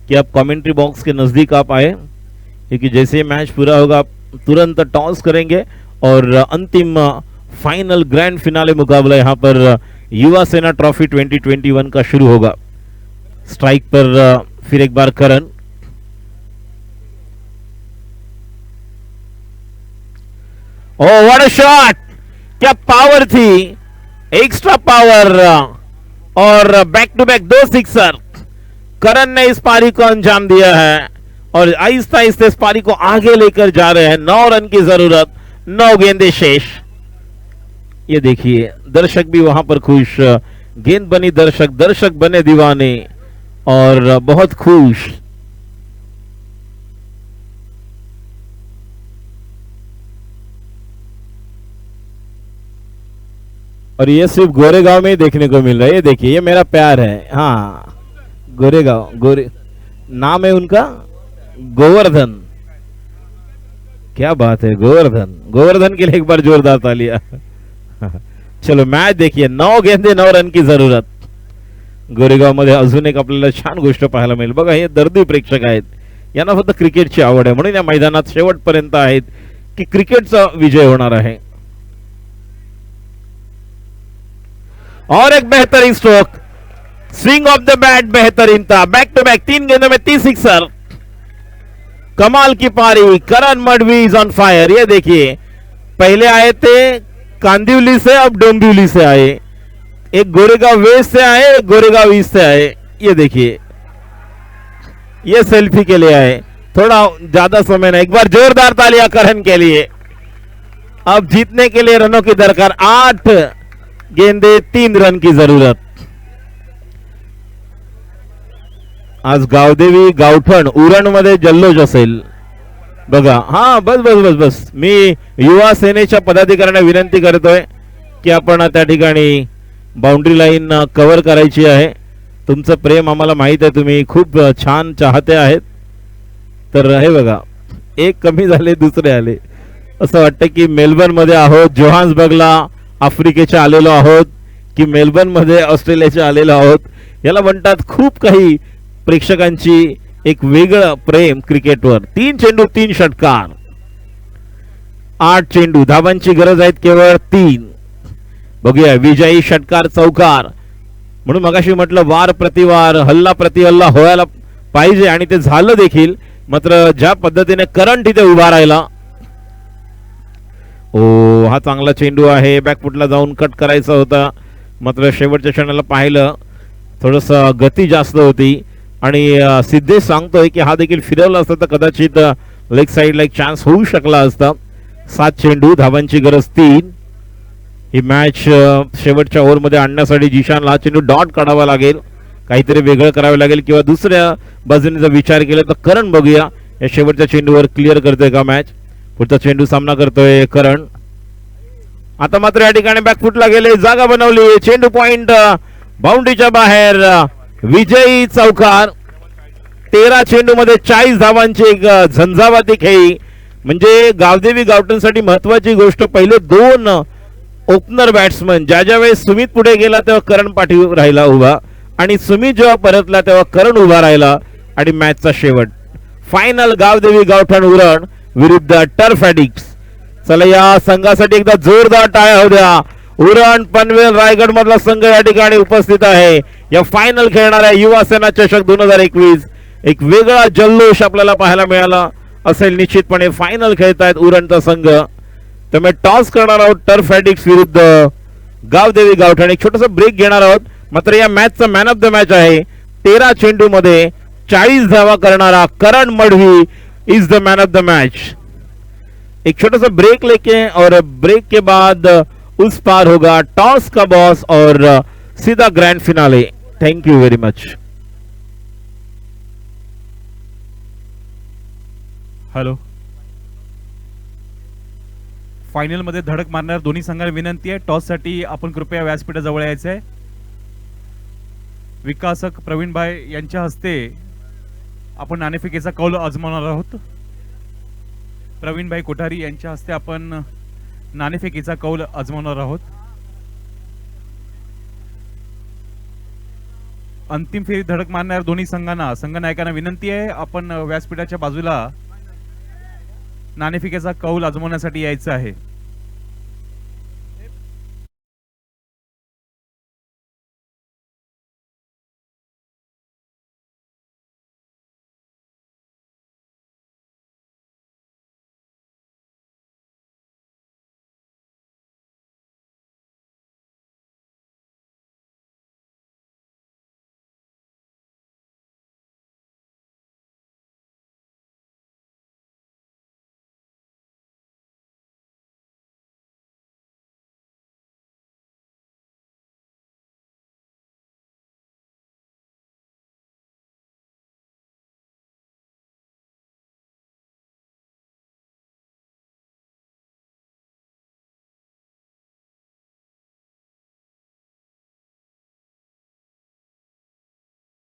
कि आप कमेंट्री बॉक्स के नजदीक आप आए, क्योंकि जैसे ही मैच पूरा होगा आप तुरंत टॉस करेंगे और अंतिम फाइनल ग्रैंड फिनाले मुकाबला यहां पर युवा सेना ट्रॉफी 2021 का शुरू होगा। स्ट्राइक पर फिर एक बार करण, ओह व्हाट अ शॉट, क्या पावर थी, एक्स्ट्रा पावर और बैक टू बैक 2 सिक्सर। करण ने इस पारी को अंजाम दिया है और आहिस्ता आहिस्ता इस पारी को आगे लेकर जा रहे हैं। 9 रन की जरूरत, 9 गेंदे शेष। ये देखिए दर्शक भी वहां पर खुश, गेंद बनी दर्शक, दर्शक बने दीवाने और बहुत खुश। और ये सिर्फ गोरेगांव में ही देखने को मिल रहा है। ये देखिए, ये मेरा प्यार है। हाँ, गोरेगांव, नाम है उनका गोवर्धन। क्या बात है, गोवर्धन के लिए एक बार जोरदार तालियां। चलो मैच देखिए, 9 गेंदे 9 रन की जरूरत। गोरेगाव मध्ये अजून एक आपल्याला छान गोष्ट पाहायला मिळेल बघा। हे दर्दी प्रेक्षक आहेत, यांना फक्त क्रिकेटची आवड आहे, म्हणून या मैदानात शेवटपर्यंत आहेत की क्रिकेटचा विजय होणार आहे। और एक बेहतरीन stroke, swing of the bat बेहतरीन था। बैक टू बैक 3 गेंदों में 30 सिक्सर, कमाल की पारी। करण मडवी इज ऑन फायर। ये देखिए, पहले आए थे कांदिवली से, अब डोंबिवली से आए, एक गोरेगांव वेस्ट से आए, एक गोरेगांव ईस्ट से आए। ये देखिए, ये सेल्फी के लिए आए, थोड़ा ज्यादा समय नहीं। एक बार जोरदार तालियां करण के लिए। अब जीतने के लिए रनों की दरकार, 8 गेंदे 3 रन की जरूरत। आज गावदेवी गावठण उरण मध्ये जल्लोष असेल बघा। हा, बस मी युवा सेनेच्या पदाधिकाऱ्यांना विनंती करतोय की आपण त्या ठिकाणी बाउंड्री लाईन कव्हर करायची आहे। तुमचं प्रेम आम्हाला माहित आहे, तुम्ही खूप छान चाहते आहेत। तर हे बघा, एक कमी झाले, दुसरे आले। असं वाटतं की मेलबर्न मध्ये आहोत, जोहान्सबर्गला आफ्रिकेच्या आलेलो आहोत, की मेलबर्न मध्ये ऑस्ट्रेलियाच्या आलेलो आहोत। याला म्हणतात खूप काही प्रेक्षकांची एक वेगळं प्रेम क्रिकेटवर। 3 चेंडू 3 षटकार, 8 चेंडू, धावांची गरज आहेत केवळ 3। बघूया विजयी षटकार चौकार। म्हणून मगाशी म्हटलं वार प्रतिवार, हल्ला प्रतिहल्ला व्हायला पाहिजे आणि ते झालं देखील। मात्र ज्या पद्धतीने करण तिथे उभा राहिला, ओ हा चांगला चेंडू आहे, बॅकफुटला जाऊन कट करायचा होता, मात्र शेवटच्या क्षणाला पाहिलं थोडस गती जास्त होती आणि सिद्धेश सांगतोय की हा देखील फिरवला असता तर कदाचित लेग साइडला एक चान्स होऊ शकला असता। 7 चेंडू, धावांची गरज 3। ही मॅच शेवटच्या ओव्हरमध्ये आणण्यासाठी जिशानला हा चेंडू डॉट काढावा लागेल, काहीतरी वेगळं करावं लागेल, किंवा दुसऱ्या बाजूने जर विचार केला तर करण बघूया या शेवटच्या चेंडूवर क्लिअर करतोय का मॅच। पुढचा चेंडू सामना करतोय करण। आता मात्र या ठिकाणी बॅकफुटला गेले, जागा बनवली, चेंडू पॉइंट बाउंड्रीच्या बाहेर, विजयी चौकार। 13 चेंडू मध्ये 40 धावांची एक झंझावाती खेळी। म्हणजे गावदेवी गावठणसाठी महत्वाची गोष्ट, पहिले 2 ओपनर बॅट्समन, ज्या वेळेस सुमित पुढे गेला तेव्हा करण पाठीवर राहिला उभा, आणि सुमित जेव्हा परतला तेव्हा करण उभा राहिला, आणि मॅचचा शेवट फायनल गावदेवी गावठण उरण विरुद्ध टर्फ एडिक्ट्स। चला या संघासाठी एकदा जोरदार टाळ्या होऊ द्या। उरण पनवेल रायगड मधला संघ या ठिकाणी उपस्थित आहे या फायनल खेळणाऱ्या युवा सेना चषक 2021। एक वेगळा जल्लोष आपल्याला पाहायला मिळाला असेल निश्चितपणे। फायनल खेळतायत उरणचा संघ, त्यामुळे टॉस करणार आहोत टर्फ एडिक्ट्स विरुद्ध गावदेवी गावठण। एक छोटासा ब्रेक घेणार आहोत, मात्र या मॅचचा मॅन ऑफ द मॅच आहे 13 चेंडू मध्ये 40 धावा करणारा Karan Madvi is the man of the match. एक छोटा सा ब्रेक लेके और ब्रेक के बाद उस पार होगा टॉस का बॉस और सीधा grand finale. Thank you very much. Hello, final मध्ये धडक मारणाऱ्या दोन्ही संघांना विनंती आहे, टॉस साठी आपण कृपया व्यासपीठाजवळ यायचं आहे। विकासक प्रवीण भाई यांच्या हस्ते आपण नाणेफेकीचा कौल आजमावणार आहोत। प्रवीण भाई कोठारी यांच्या हस्ते आपण नाणेफेकीचा कौल आजमावणार आहोत। अंतिम फेरीत धडक मारणाऱ्या दोन्ही संघांना संघनायकांना विनंती आहे, आपण व्यासपीठाच्या बाजूला नाणेफेकीचा कौल आजमावण्यासाठी यायचं आहे।